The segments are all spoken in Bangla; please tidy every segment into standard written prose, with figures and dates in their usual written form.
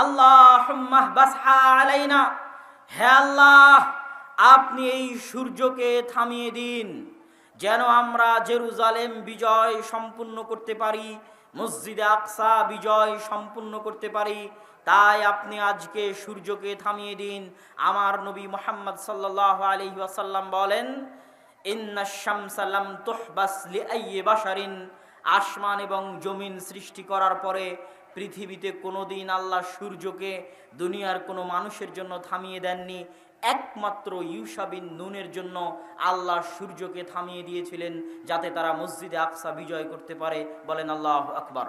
আল্লাহুম্মা বাসহা আলাইনা, হে আল্লাহ আপনি এই সূর্যকে থামিয়ে দিন যেন আমরা জেরুজালেম বিজয় সম্পূর্ণ করতে পারি, মসজিদে আকসা বিজয় সম্পূর্ণ করতে পারি। তাই আপনি আজকে সূর্যকে থামিয়ে দিন। আমার নবী মুহাম্মদ সাল্লাল্লাহু আলাইহি ওয়াসাল্লাম বলেন, ইন্নাশ শামসা লাম তুহবাস লিআইয়ি বাশারিন, আসমান এবং জমিন সৃষ্টি করার পরে পৃথিবীতে কোনোদিন আল্লাহ সূর্যকে দুনিয়ার কোনো মানুষের জন্য থামিয়ে দেননি। একমাত্র ইউশা বিন নুনের জন্য আল্লাহ সূর্যকে থামিয়ে দিয়েছিলেন যাতে তারা মসজিদে আকসা বিজয় করতে পারে। বলেন আল্লাহু আকবার।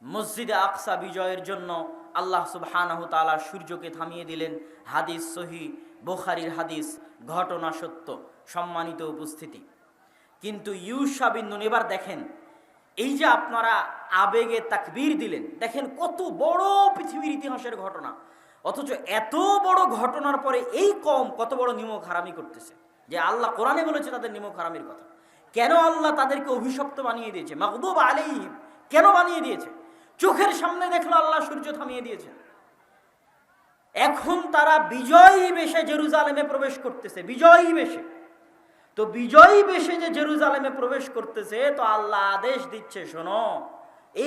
মসজিদে আকসা বিজয়ের জন্য আল্লাহ সুবহানাহু তাআলা সূর্যকে থামিয়ে দিলেন। হাদিস সহিহ, বুখারীর হাদিস, ঘটনা সত্য। সম্মানিত উপস্থিতি, কিন্তু ইউশা বিন নুন, এবার দেখেন এই যে আপনারা আবেগে তাকবীর দিলেন, দেখেন কত বড় পৃথিবীর ইতিহাসের ঘটনা, অথচ এত বড় ঘটনার পরে এই কওম কত বড় নিমক হারামি করতেছে যে আল্লাহ কোরআনে বলেছে তাদের নিমক হারামির কথা। কেন আল্লাহ তাদেরকে অভিশপ্ত বানিয়ে দিয়েছে, মাগদুব আলাইহিম কেন বানিয়ে দিয়েছে? চোখের সামনে দেখলো আল্লাহ সূর্য থামিয়ে দিয়েছে। এখন তারা বিজয়ী বেশে জেরুজালেমে প্রবেশ করতেছে, বিজয়ী বেশে। তো বিজয়ী বেশে যে জেরুজালেমে প্রবেশ করতেছে, তো আল্লাহ আদেশ দিচ্ছে, শোনো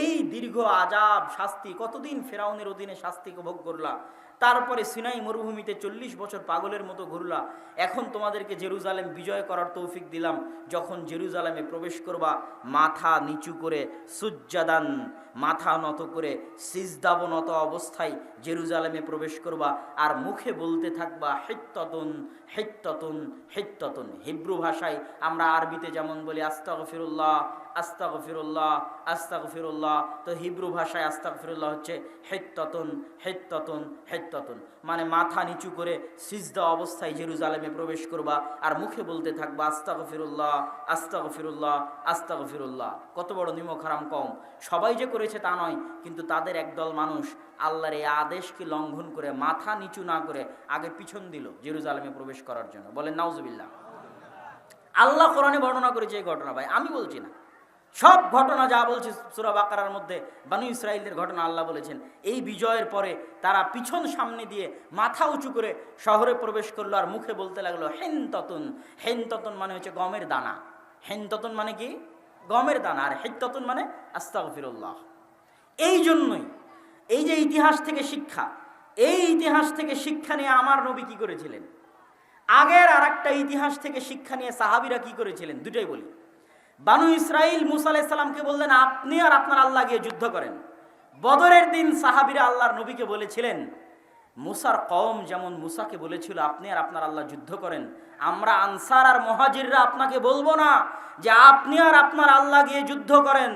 এই দীর্ঘ আযাব শাস্তি, কতদিন ফেরাউনের অধীনে শাস্তি ভোগ করলা, তারপরে সিনাই মরুভূমিতে 40 বছর পাগলের মতো ঘুরলা, এখন তোমাদেরকে জেরুজালেম বিজয় করার তৌফিক দিলাম। যখন জেরুজালেমে প্রবেশ করবা, মাথা নিচু করে সুজ্জাদান, মাথা নত করে সিজদাবনত অবস্থায় জেরুজালেমে প্রবেশ করবা, আর মুখে বলতে থাকবা হিত্তাতুন হিত্তাতুন হিত্তাতুন। হিব্রু ভাষায় আমরা আরবিতে যেমন বলি আস্তাগফিরুল্লাহ আস্তাগফিরুল্লাহ আস্তাগফিরুল্লাহ, তো হিব্রু ভাষায় আস্তাগফিরুল্লাহ হচ্ছে হিত্তাতুন হিত্তাতুন হিত্তাতুন, মানে মাথা নিচু করে সিজদা অবস্থায় জেরুজালেমে প্রবেশ করবা আর মুখে বলতে থাকবা আস্তাগফিরুল্লাহ আস্তাগফিরুল্লাহ আস্তাগফিরুল্লাহ। কত বড় নিমক হারাম কওম! সবাই যে করেছে তা নয়, কিন্তু তাদের একদল মানুষ আল্লাহর এই আদেশকে লঙ্ঘন করে মাথা নিচু না করে আগে পিছন দিল জেরুজালেমে প্রবেশ করার জন্য। বলেন নাউজুবিল্লাহ। আল্লাহ কোরআনে বর্ণনা করেছে এই ঘটনা, ভাই আমি বলছি না, সব ঘটনা যা বলছে সূরা বাকারার মধ্যে বনু ইসরাইলের ঘটনা আল্লাহ বলেছেন। এই বিজয়ের পরে তারা পিছন সামনে দিয়ে মাথা উঁচু করে শহরে প্রবেশ করলো আর মুখে বলতে লাগলো হেনততুন। হেনততুন মানে হচ্ছে গমের দানা। হেনততুন মানে কি? গমের দানা। আর হিত্তাতুন মানে আস্তাগফিরুল্লাহ। এই জন্যই এই যে ইতিহাস থেকে শিক্ষা, এই ইতিহাস থেকে শিক্ষা নিয়ে আমার নবী কি করেছিলেন, আগের আর একটা ইতিহাস থেকে শিক্ষা নিয়ে সাহাবীরা কি করেছিলেন, দুটাই বলি। বানু ইসরাইল মুসা আলাইহিস সালামকে বললেন আপনি আর আপনার আল্লাহ গিয়ে যুদ্ধ করেন। বদরের দিন সাহাবীরা আল্লাহর নবীকে বলেছিলেন, মুসার কওম যেমন মুসাকে বলেছিল আপনি আর আপনার আল্লাহ যুদ্ধ করেন, আমরা আনসার আর মুহাজিররা আপনাকে বলবো না যে আপনি আর আপনার আল্লাহ গিয়ে যুদ্ধ করেন।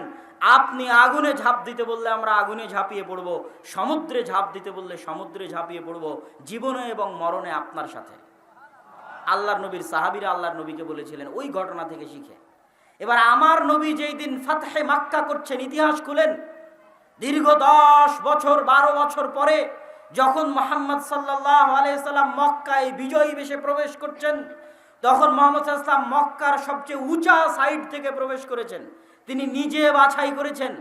আপনি আগুনে ঝাঁপ দিতে বললে আমরা আগুনে ঝাঁপিয়ে পড়ব, সমুদ্রে ঝাঁপ দিতে বললে সমুদ্রে ঝাঁপিয়ে পড়ব, জীবনে এবং মরণে আপনার সাথে। আল্লাহর নবীর সাহাবীরা আল্লাহর নবীকে বলেছিলেন ওই ঘটনা থেকে শিখে। এবার আমার নবী যেই দিন ফাতহে মক্কা করছেন, ইতিহাস খুলেন, দীর্ঘ 10 বছর 12 বছর পরে যখন মুহাম্মদ সাল্লাল্লাহু আলাইহি সাল্লাম মক্কায় বিজয়ী বেশে প্রবেশ করছেন, তখন মুহাম্মদ সাল্লাল্লাহু আলাইহি সাল্লাম মক্কার সবচেয়ে উঁচা সাইড থেকে প্রবেশ করেছেন। তিনি নিজে বাছাই করেছেন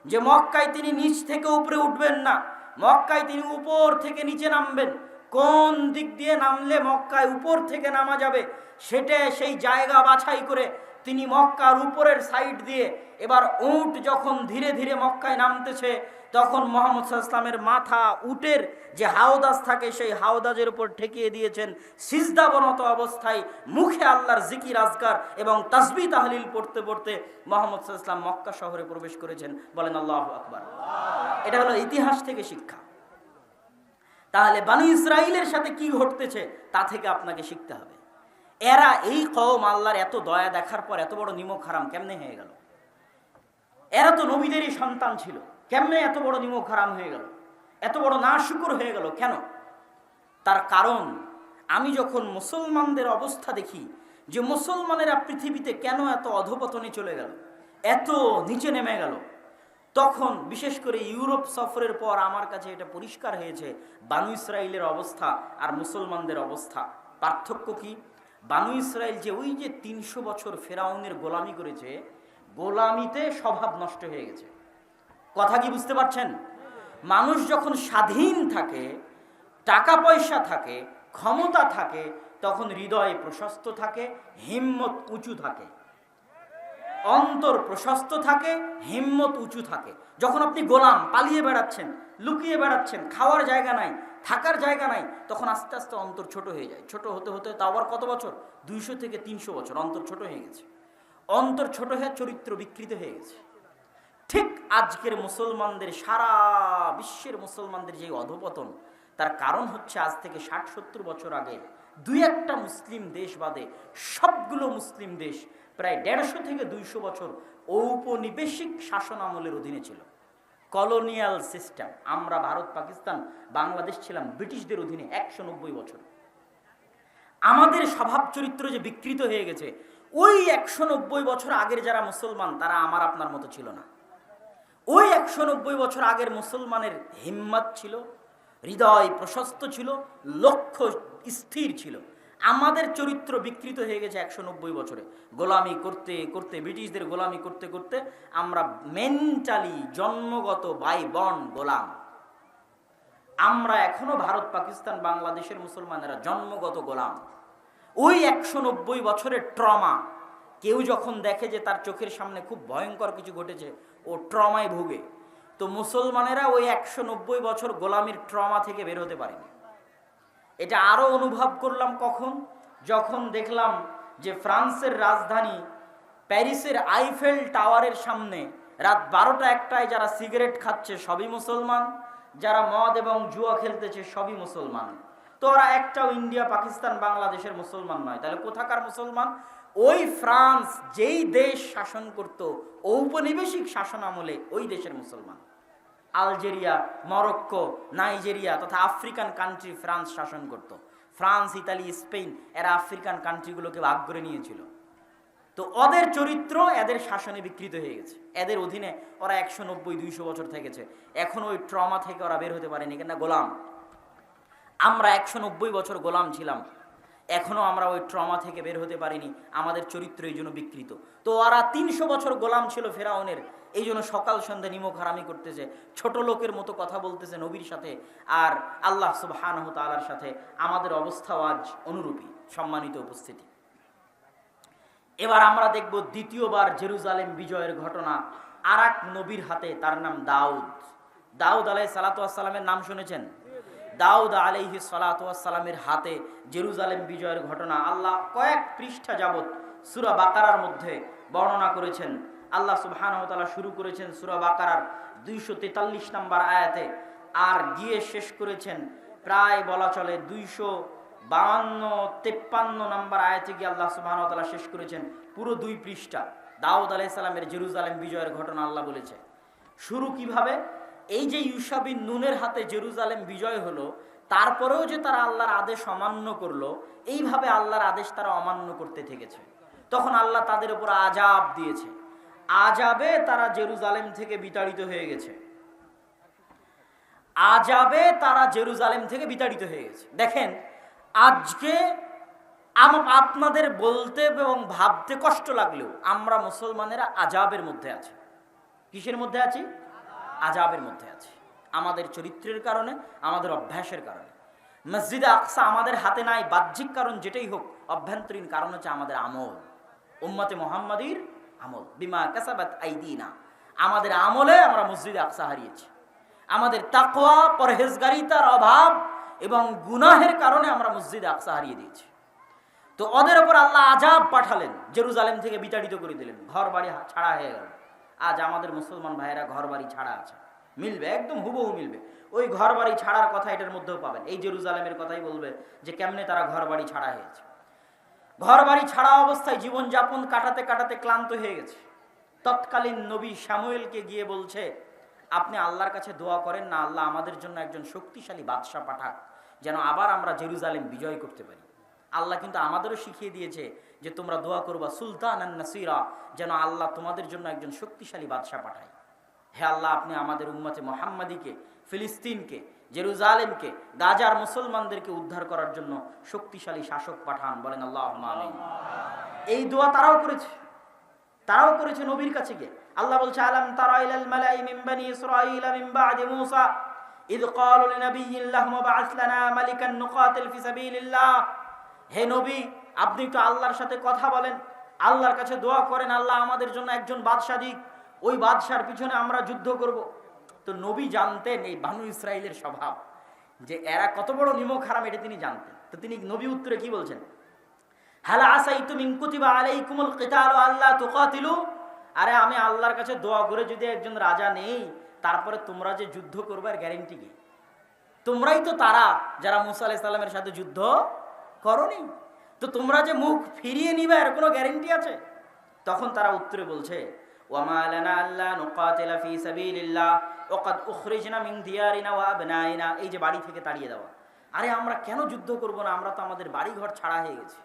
যে মক্কায় তিনি নিচ থেকে উপরে উঠবেন না, মক্কায় তিনি উপর থেকে নিচে নামবেন। কোন দিক দিয়ে নামলে মক্কায় উপর থেকে নামা যাবে সেটা সেই জায়গা বাছাই করে তিনি মক্কার উপরের সাইড দিয়ে, এবার উট যখন ধীরে ধীরে মক্কায় নামতেছে তখন মুহাম্মদ সাল্লাল্লাহু আলাইহি ওয়াসাল্লামের মাথা উটের যে হাওদাজ থাকে সেই হাওদাজের উপর ঠেকিয়ে দিয়েছেন, সিজদাবনত অবস্থায় মুখে আল্লাহর জিকির আজকার এবং তাসবিহ তাহলিল পড়তে পড়তে মুহাম্মদ সাল্লাল্লাহু আলাইহি ওয়াসাল্লাম মক্কা শহরে প্রবেশ করেছেন। বলেন আল্লাহু আকবার। এটা হলো ইতিহাস থেকে শিক্ষা। তাহলে বনু ইসরাইলের সাথে কি ঘটতেছে তা থেকে আপনাকে শিখতে হবে। এরা এই কওম আল্লাহর এত দয়া দেখার পর এত বড় নিমক হারাম কেমনে হয়ে গেল? এরা তো নবীদেরই সন্তান ছিল, কেমনে এত বড় নিমক হারাম হয়ে গেল, এত বড় নাশুকর হয়ে গেল কেন? তার কারণ আমি যখন মুসলমানদের অবস্থা দেখি যে মুসলমানেরা পৃথিবীতে কেন এত অধপতনে চলে গেল, এত নিচে নেমে গেল, তখন বিশেষ করে ইউরোপ সফরের পর আমার কাছে এটা পরিষ্কার হয়েছে বনু ইসরাইলের অবস্থা আর মুসলমানদের অবস্থা পার্থক্য কি। বানু ইসরায়েল যে ওই যে ৩০০ বছর ফেরাউনের গোলামি করেছে, গোলামিতে স্বভাব নষ্ট হয়ে গেছে। কথা কি বুঝতে পারছেন? মানুষ যখন স্বাধীন থাকে, টাকা পয়সা থাকে, ক্ষমতা থাকে, তখন হৃদয় প্রশস্ত থাকে, হিম্মত উঁচু থাকে, অন্তর প্রশস্ত থাকে, হিম্মত উঁচু থাকে। যখন আপনি গোলাম, পালিয়ে বেড়াচ্ছেন, লুকিয়ে বেড়াচ্ছেন, খাওয়ার জায়গা নাই, থাকার জায়গা নাই, তখন আস্তে আস্তে অন্তর ছোট হয়ে যায়। ছোট হতে হতে তা আবার কত বছর? ২০০ থেকে ৩০০ বছর অন্তর ছোট হয়ে গেছে। অন্তর ছোট হয়ে চরিত্র বিকৃত হয়ে গেছে। ঠিক আজকের মুসলমানদের, সারা বিশ্বের মুসলমানদের যে অধপতন, তার কারণ হচ্ছে আজ থেকে ৬০-৭০ বছর আগে দুই একটা মুসলিম দেশ বাদে সবগুলো মুসলিম দেশ প্রায় ১৫০ থেকে ২০০ বছর ঔপনিবেশিক শাসন আমলের অধীনে ছিল, কলোনিয়াল সিস্টেম। আমরা ভারত, পাকিস্তান, বাংলাদেশ ছিলাম ব্রিটিশদের অধীনে ১৯০ বছর। আমাদের স্বভাব চরিত্র যে বিকৃত হয়ে গেছে, ওই ১৯০ বছর আগের যারা মুসলমান, তারা আমার আপনার মতো ছিল না। ওই ১৯০ বছর আগের মুসলমানের হিম্মত ছিল, হৃদয় প্রশস্ত ছিল, লক্ষ্য স্থির ছিল। আমাদের চরিত্র বিকৃত হয়ে গেছে ১৯০ বছরে। গোলামি করতে করতে, ব্রিটিশদের গোলামি করতে করতে আমরা মেন্টালি জন্মগত বাই বর্ন গোলাম। আমরা এখনো ভারত, পাকিস্তান, বাংলাদেশের মুসলমানেরা জন্মগত গোলাম। ওই ১৯০ বছরের ট্রমা, কেউ যখন দেখে যে তার চোখের সামনে খুব ভয়ঙ্কর কিছু ঘটেছে, ও ট্রমায় ভুগে। তো মুসলমানেরা ওই ১৯০ বছর গোলামির ট্রমা থেকে বের হতে পারেনি। এটা আরো অনুভব করলাম কখন? যখন দেখলাম যে ফ্রান্সের রাজধানী প্যারিসের আইফেল টাওয়ারের সামনে রাত ১২টা-১টায় যারা সিগারেট খাচ্ছে সবই মুসলমান, যারা মদ এবং জুয়া খেলতেছে সবই মুসলমান। তো ওরা একটাও ইন্ডিয়া, পাকিস্তান, বাংলাদেশের মুসলমান নয়। তাহলে কোথাকার মুসলমান? ওই ফ্রান্স যেই দেশ শাসন করত ঔপনিবেশিক শাসন আমলে, ওই দেশের মুসলমান। আলজেরিয়া, মরক্কো, নাইজেরিয়া তথা আফ্রিকান কান্ট্রি ফ্রান্স শাসন করত। ফ্রান্স, ইতালি, স্পেন এরা আফ্রিকান কান্ট্রিগুলোকে ভাগ করে নিয়েছিল। তো ওদের চরিত্র এদের শাসনে বিকৃত হয়ে গেছে। এদের অধীনে ওরা ১৯০-২০০ বছর থেকেছে। এখন ওই ট্রমা থেকে ওরা বের হতে পারেনি, কেন? গোলাম। আমরা ১৯০ বছর গোলাম ছিলাম, এখনো আমরা ওই ট্রমা থেকে বের হতে পারিনি। আমাদের চরিত্র এই জন্য বিকৃত। তো ওরা ৩০০ বছর গোলাম ছিল ফেরাউনের, এই জন্য সকাল সন্ধ্যা নিমক হারামি করতেছে, ছোট লোকের মতো কথা বলতেছে নবীর সাথে আর আল্লাহ সুবহানাহু ওয়া তাআলার সাথে। আমাদের অবস্থাও আজ অনুরূপী। সম্মানিত উপস্থিতি, এবার আমরা দেখব দ্বিতীয়বার জেরুজালেম বিজয়ের ঘটনা আর এক নবীর হাতে। তার নাম দাউদ। দাউদ আলাইহিস সালাতু ওয়াস সালামের নাম শুনেছেন? দাউদ আলাইহিস সালাতু ওয়াস সালামের হাতে জেরুজালেম বিজয়ের ঘটনা আল্লাহ কয়েক পৃষ্ঠা যাবত সূরা বাকারার মধ্যে বর্ণনা করেছেন। আল্লাহ সুবহানাহু ওয়া তাআলা শুরু করেছেন সূরা বাকারার ২৪৩ নম্বর আয়াতে, আর গিয়ে শেষ করেছেন প্রায় বলা চলে ২৫২-৫৩ নম্বর আয়াতে গিয়ে আল্লাহ সুবহানাহু ওয়া তাআলা শেষ করেছেন পুরো ২ পৃষ্ঠা। দাউদ আলাইহিস সালামের জেরুজালেম বিজয়ের ঘটনা আল্লাহ বলেছে। শুরু কিভাবে? এই যে ইউশা বিন নুনের হাতে জেরুজালেম বিজয় হলো, তারপরেও যে তারা আল্লাহর আদেশ অমান্য করলো, এইভাবে আল্লাহর আদেশ তারা অমান্য করতে থেকেছে। তখন আল্লাহ তাদের উপর আযাব দিয়েছে। আযাবে তারা জেরুজালেম থেকে বিতাড়িত হয়ে গেছে। আযাবে তারা জেরুজালেম থেকে বিতাড়িত হয়ে গেছে। দেখেন, আজকে আপনাদের বলতে এবং ভাবতে কষ্ট লাগলেও আমরা মুসলমানেরা আযাবের মধ্যে আছি। কিসের মধ্যে আছি? আযাবের মধ্যে আছি। আমাদের চরিত্রের কারণে, আমাদের অভ্যাসের কারণে। মসজিদে আকসা আমাদের হাতে নাই, বাহ্যিক কারণ যেটাই হোক, অভ্যন্তরীণ কারণ হচ্ছে আমাদের আমল, উম্মতে মুহাম্মাদির আমল। বিমা কাসাবাত আইদিনা, আমাদের আমলে আমরা মসজিদে আকসা হারিয়েছি। আমাদের তাকওয়া, পরহেজগারিতার অভাব এবং গুনাহের কারণে আমরা মসজিদে আকসা হারিয়ে দিয়েছি। তো ওদের উপর আল্লাহ আযাব পাঠালেন, জেরুজালেম থেকে বিতাড়িত করে দিলেন, ঘর বাড়ি ছাড়া হয়ে গেল। আজ আমাদের মুসলমান ভাইয়েরা ঘর বাড়ি ছাড়া আছে, মিলবে, একদম হুবহু মিলবে। ওই ঘর বাড়ি ছাড়ার কথা এটার মধ্যেও পাবেন। এই জেরুজালেমের কথাই বলবে যে কেমনে তারা ঘর বাড়ি ছাড়া হয়েছে। ঘর বাড়ি ছাড়া অবস্থায় জীবনযাপন কাটাতে কাটাতে ক্লান্ত হয়ে গেছে। তৎকালীন নবী শামুয়েলকে গিয়ে বলছে, আপনি আল্লাহর কাছে দোয়া করেন না, আল্লাহ আমাদের জন্য একজন শক্তিশালী বাদশাহ পাঠাক, যেন আবার আমরা জেরুজালেম বিজয় করতে পারি। আল্লাহ কিন্তু আমাদেরও শিখিয়ে দিয়েছে যে তোমরা দোয়া করবা সুলতানান নাসিরা, যেন আল্লাহ তোমাদের জন্য একজন শক্তিশালী বাদশাহ পাঠায়। হে আল্লাহ, আপনি আমাদের উম্মতে মুহাম্মাদিকে, ফিলিস্তিনকে জেরুজালেমকে, গাজার মুসলমানদেরকে উদ্ধার করার জন্য শক্তিশালী শাসক পাঠান। বলেন আল্লাহুম্মা আমিন। এই দোয়া তারাও করেছে নবীর কাছে গিয়ে। আল্লাহ বলছে, আলাম তারা ইলাল মালাই মিন বানি ইসরাঈল মিন বা'দি মূসা ইয ক্বালু লিনাবিয়্যিন লাহুম বা'আস লানা মালিকান নুকাতিল ফি সাবিলিল্লাহ। হে নবী, আপনি একটু আল্লাহর সাথে কথা বলেন, আল্লাহর কাছে দোয়া করেন, আল্লাহ আমাদের জন্য একজন বাদশা দিক, ওই বাদশার পিছনে আমরা যুদ্ধ করব। তো নবী জানতেন এই বানু ইসরাইলের স্বভাব, যে এরা কত বড় নিমক হারাম, এটা তিনি জানতেন। তো তিনি নবী উত্তরে কি বলছেন, হালা আসাইতুম ইন কুতিবা আলাইকুমুল কিতালু আল্লা তুকাতিলু। আরে আমি আল্লাহর কাছে দোয়া করে যদি একজন রাজা নেই, তারপরে তোমরা যে যুদ্ধ করবে এর গ্যারান্টি কি? তোমরাই তো তারা যারা মুসা আলাইহিস সালামের সাথে যুদ্ধ করনি, তো তোমরা যে মুখ ফিরিয়ে নিবে এর কোনো গ্যারান্টি আছে? তখন তারা উত্তরে বলছে, ওয়ামা লানা আল্লা নুকাতিলা ফি সাবিলিল্লাহ ওয়া ক্বাদ উখরিজনা মিন দিয়ারিনা ওয়া আবনাইনা। এই যে বাড়ি থেকে তাড়িয়ে দেওয়া, আরে আমরা কেন যুদ্ধ করব না? আমরা তো আমাদের বাড়ি ঘর ছাড়া হয়ে গেছি।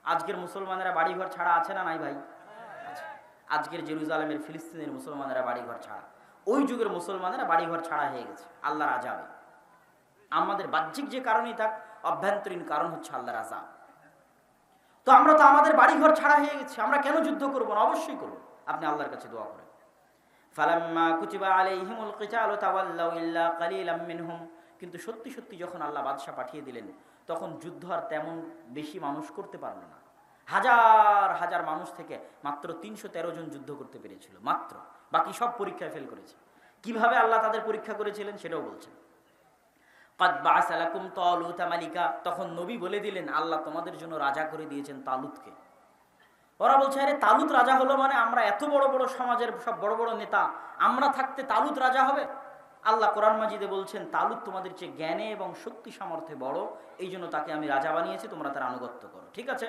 আজকের মুসলমানেরা বাড়ি ঘর ছাড়া আছে না নাই ভাই? আজকের জেরুজালেমের ফিলিস্তিনের মুসলমানেরা বাড়ি ঘর ছাড়া, ওই যুগের মুসলমানেরা বাড়ি ঘর ছাড়া হয়ে গেছে আল্লাহর আযাবে। আমাদের বাহ্যিক যে কারণই থাক, অভ্যন্তরীণ কারণ হচ্ছে আল্লাহর আযাব। তো আমরা তো আমাদের বাড়ি ঘর ছাড়া হয়ে গেছি, আমরা কেন যুদ্ধ করব না? অবশ্যই করব। আপনি আল্লাহর কাছে দোয়া করেন। ফালাম্মা কুতিবা আলাইহিমুল কিতালু তাওয়াল্লাউ ইল্লা কালিলাম মিনহুম। কিন্তু সত্যি সত্যি যখন আল্লাহ বাদশা পাঠিয়ে দিলেন, তখন যুদ্ধ আর তেমন বেশি মানুষ করতে পারল না। হাজার হাজার মানুষ থেকে মাত্র 313 জন যুদ্ধ করতে পেরেছিল, মাত্র। বাকি সব পরীক্ষায় ফেল করেছে। কিভাবে আল্লাহ তাদের পরীক্ষা করেছিলেন সেটাও বলছেন। ক্বাদ বা'আসা লাকুম তালুতা মালিকা। তখন নবী বলে দিলেন, আল্লাহ তোমাদের জন্য রাজা করে দিয়েছেন তালুতকে। ওরা বলছে, আরে তালুত রাজা হলো মানে? আমরা এত বড় বড় সমাজের সব বড় বড় নেতা, আমরা থাকতে তালুত রাজা হবে? আল্লাহ কোরআন মাজিদে বলছেন, তালুত তোমাদের চেয়ে জ্ঞানে এবং শক্তি সামর্থ্যে বড়, এই জন্য তাকে আমি রাজা বানিয়েছি, তোমরা তার আনুগত্য করো। ঠিক আছে,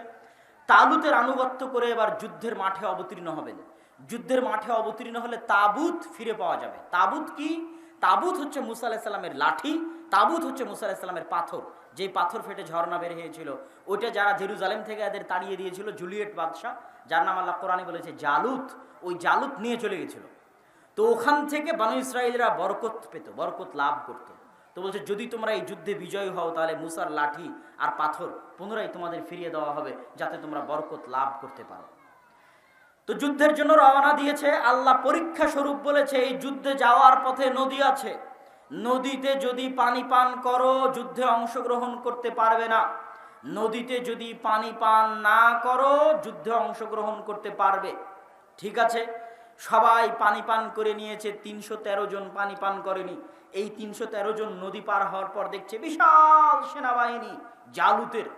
তালুতের আনুগত্য করে এবার যুদ্ধের মাঠে অবতীর্ণ হবেন। যুদ্ধের মাঠে অবতীর্ণ হলে তাবুত ফিরে পাওয়া যাবে। তাবুত কি? তাবুত হচ্ছে মুসা আলাইহিস সালামের লাঠি, তাবুত হচ্ছে মুসা আলাইহিস সালামের পাথর, যেই পাথর ফেটে ঝর্ণা বের হয়েছিল। ওইটা যারা জেরুজালেম থেকে এদের তাড়িয়ে দিয়েছিল, জুলিয়েট বাদশা, যার নাম আল্লাহ কোরআনে বলেছে জালুত, ওই জালুত নিয়ে চলে গেছিল। তো ওখান থেকে বানু ইসরাইলরা বরকত পেত, বরকত লাভ করত। তো বলছে, যদি তোমরা এই যুদ্ধে বিজয়ী হও, তাহলে মুসার লাঠি আর পাথর পুনরায় তোমাদের ফিরিয়ে দেওয়া হবে, যাতে তোমরা বরকত লাভ করতে পারো। তো যুদ্ধের জন্য রওনা দিয়েছে। আল্লাহ পরীক্ষা স্বরূপ বলেছে, এই যুদ্ধে যাওয়ার পথে নদী আছে, নদীতে যদি পানি পান করো যুদ্ধে অংশগ্রহণ করতে পারবে না, নদীতে যদি পানি পান না করো যুদ্ধে অংশগ্রহণ করতে পারবে। ঠিক আছে, সবাই পানি পান করে নিয়েছে, 313 জন পানি পান করেনি। এই 313 জন নদী পার হওয়ার পর দেখছে বিশাল সেনাবাহিনী জালুতের।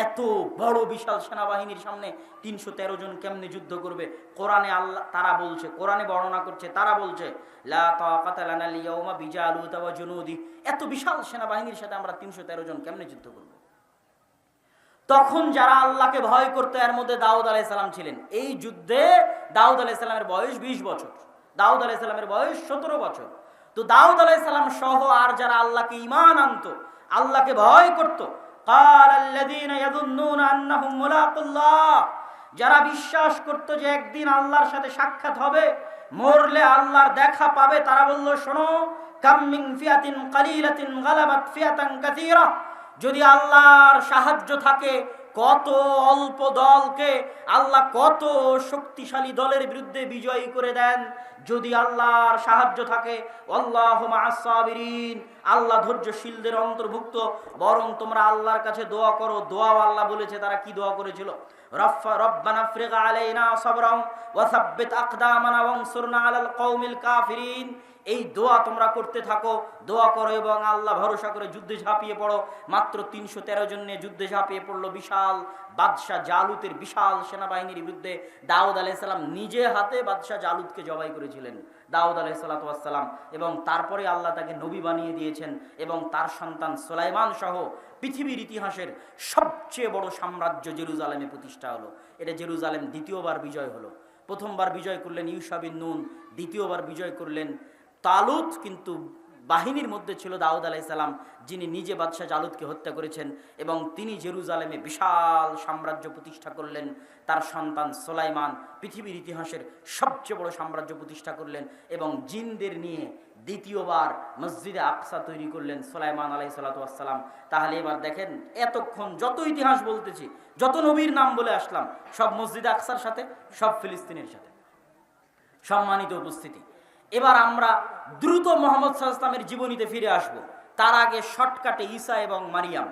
এত বড় বিশাল সেনাবাহিনীর সামনে 313 জন কেমনে যুদ্ধ করবে? কোরআনে আল্লাহ তারা বলছে, কোরআনে বর্ণনা করছে, তারা বলছে লা তাকাতা লানা লিয়াউমা বিজালুত ওয়া জুনুদি। এত বিশাল সেনাবাহিনীর সাথে আমরা 313 জন কেমনে যুদ্ধ করব? তখন যারা আল্লাহকে ভয় করতো, এর মধ্যে দাউদ আলাইহিস সালাম ছিলেন। এই যুদ্ধে দাউদ আলাইহিস সালামের বয়স 20 বছর, দাউদ আলাইহিস সালামের বয়স 17 বছর। তো দাউদ আলাইহিস সালাম সহ আর যারা আল্লাহকে ঈমান আনতো, আল্লাহকে ভয় করত, ক্বালাল্লাযীনা ইয়াযুন্নুনা আন্নাহুম মুলাকুল্লাহ, যারা বিশ্বাস করত যে একদিন আল্লাহর সাথে সাক্ষাৎ হবে, মরলে আল্লাহর দেখা পাবে, তারা বলল, শোনো, কাম মিন ফিয়াতিন কালিলাতিন গালাবাত ফিয়াতান কাসীরা। যদি আল্লাহর সাহায্য থাকে, কত অল্প দলকে আল্লাহ কত শক্তিশালী দলের বিরুদ্ধে বিজয়ী করে দেন। যদি আল্লাহর সাহায্য থাকে, আল্লাহু মা'আস সাবিরিন, আল্লাহ ধৈর্যশীলদের অন্তর্ভুক্ত। বরং তোমরা আল্লাহর কাছে দোয়া করো। দোয়াও আল্লাহ বলেছে, তারা কি দোয়া করেছিল? রব্বানা আফরিগ আলাইনা সাবরান ওয়া সাব্বিত আকদামানা ওয়ানসুরনা আলাল কওমিল কাফিরিন। এই দোয়া তোমরা করতে থাকো, দোয়া করো এবং আল্লাহ ভরসা করে যুদ্ধে ঝাঁপিয়ে পড়ো। মাত্র 313 জন নিয়ে যুদ্ধে ঝাঁপিয়ে পড়লো বিশাল বাদশাহ জালুতের বিশাল সেনাবাহিনীর বিরুদ্ধে। দাউদ আলাইহিস সালাম নিজে হাতে বাদশাহ জালুতকে জবাই করেছিলেন, দাউদ আলাইহিস সালাম। এবং তারপরে আল্লাহ তাকে নবী বানিয়ে দিয়েছেন এবং তার সন্তান সুলাইমান সহ পৃথিবীর ইতিহাসের সবচেয়ে বড় সাম্রাজ্য জেরুজালেমে প্রতিষ্ঠা হলো। এটা জেরুজালেম দ্বিতীয়বার বিজয় হলো। প্রথমবার বিজয় করলেন ইউশা বিন নুন, দ্বিতীয়বার বিজয় করলেন তালুত। কিন্তু বাহিনীর মধ্যে ছিল দাউদ আলাইহিস সালাম, যিনি নিজে বাদশাহ জালুতকে হত্যা করেছেন এবং তিনি জেরুজালেমে বিশাল সাম্রাজ্য প্রতিষ্ঠা করলেন। তার সন্তান সুলাইমান পৃথিবীর ইতিহাসের সবচেয়ে বড় সাম্রাজ্য প্রতিষ্ঠা করলেন এবং জিনদের নিয়ে দ্বিতীয়বার মসজিদে আকসা তৈরি করলেন সুলাইমান আলাইহিস সালাতু ওয়াস সালাম। তাহলে এবার দেখেন, এতক্ষণ যত ইতিহাস বলতেছি, যত নবীর নাম বলে আসলাম, সব মসজিদে আকসার সাথে, সব ফিলিস্তিনের সাথে। সম্মানিত উপস্থিতি, এবার আমরা দ্রুত মুহাম্মদ সাল্লাল্লাহু আলাইহি ওয়াসাল্লামের জীবনীতে ফিরে আসব। তার আগে শর্টকাটে ঈসা এবং মারিয়াম।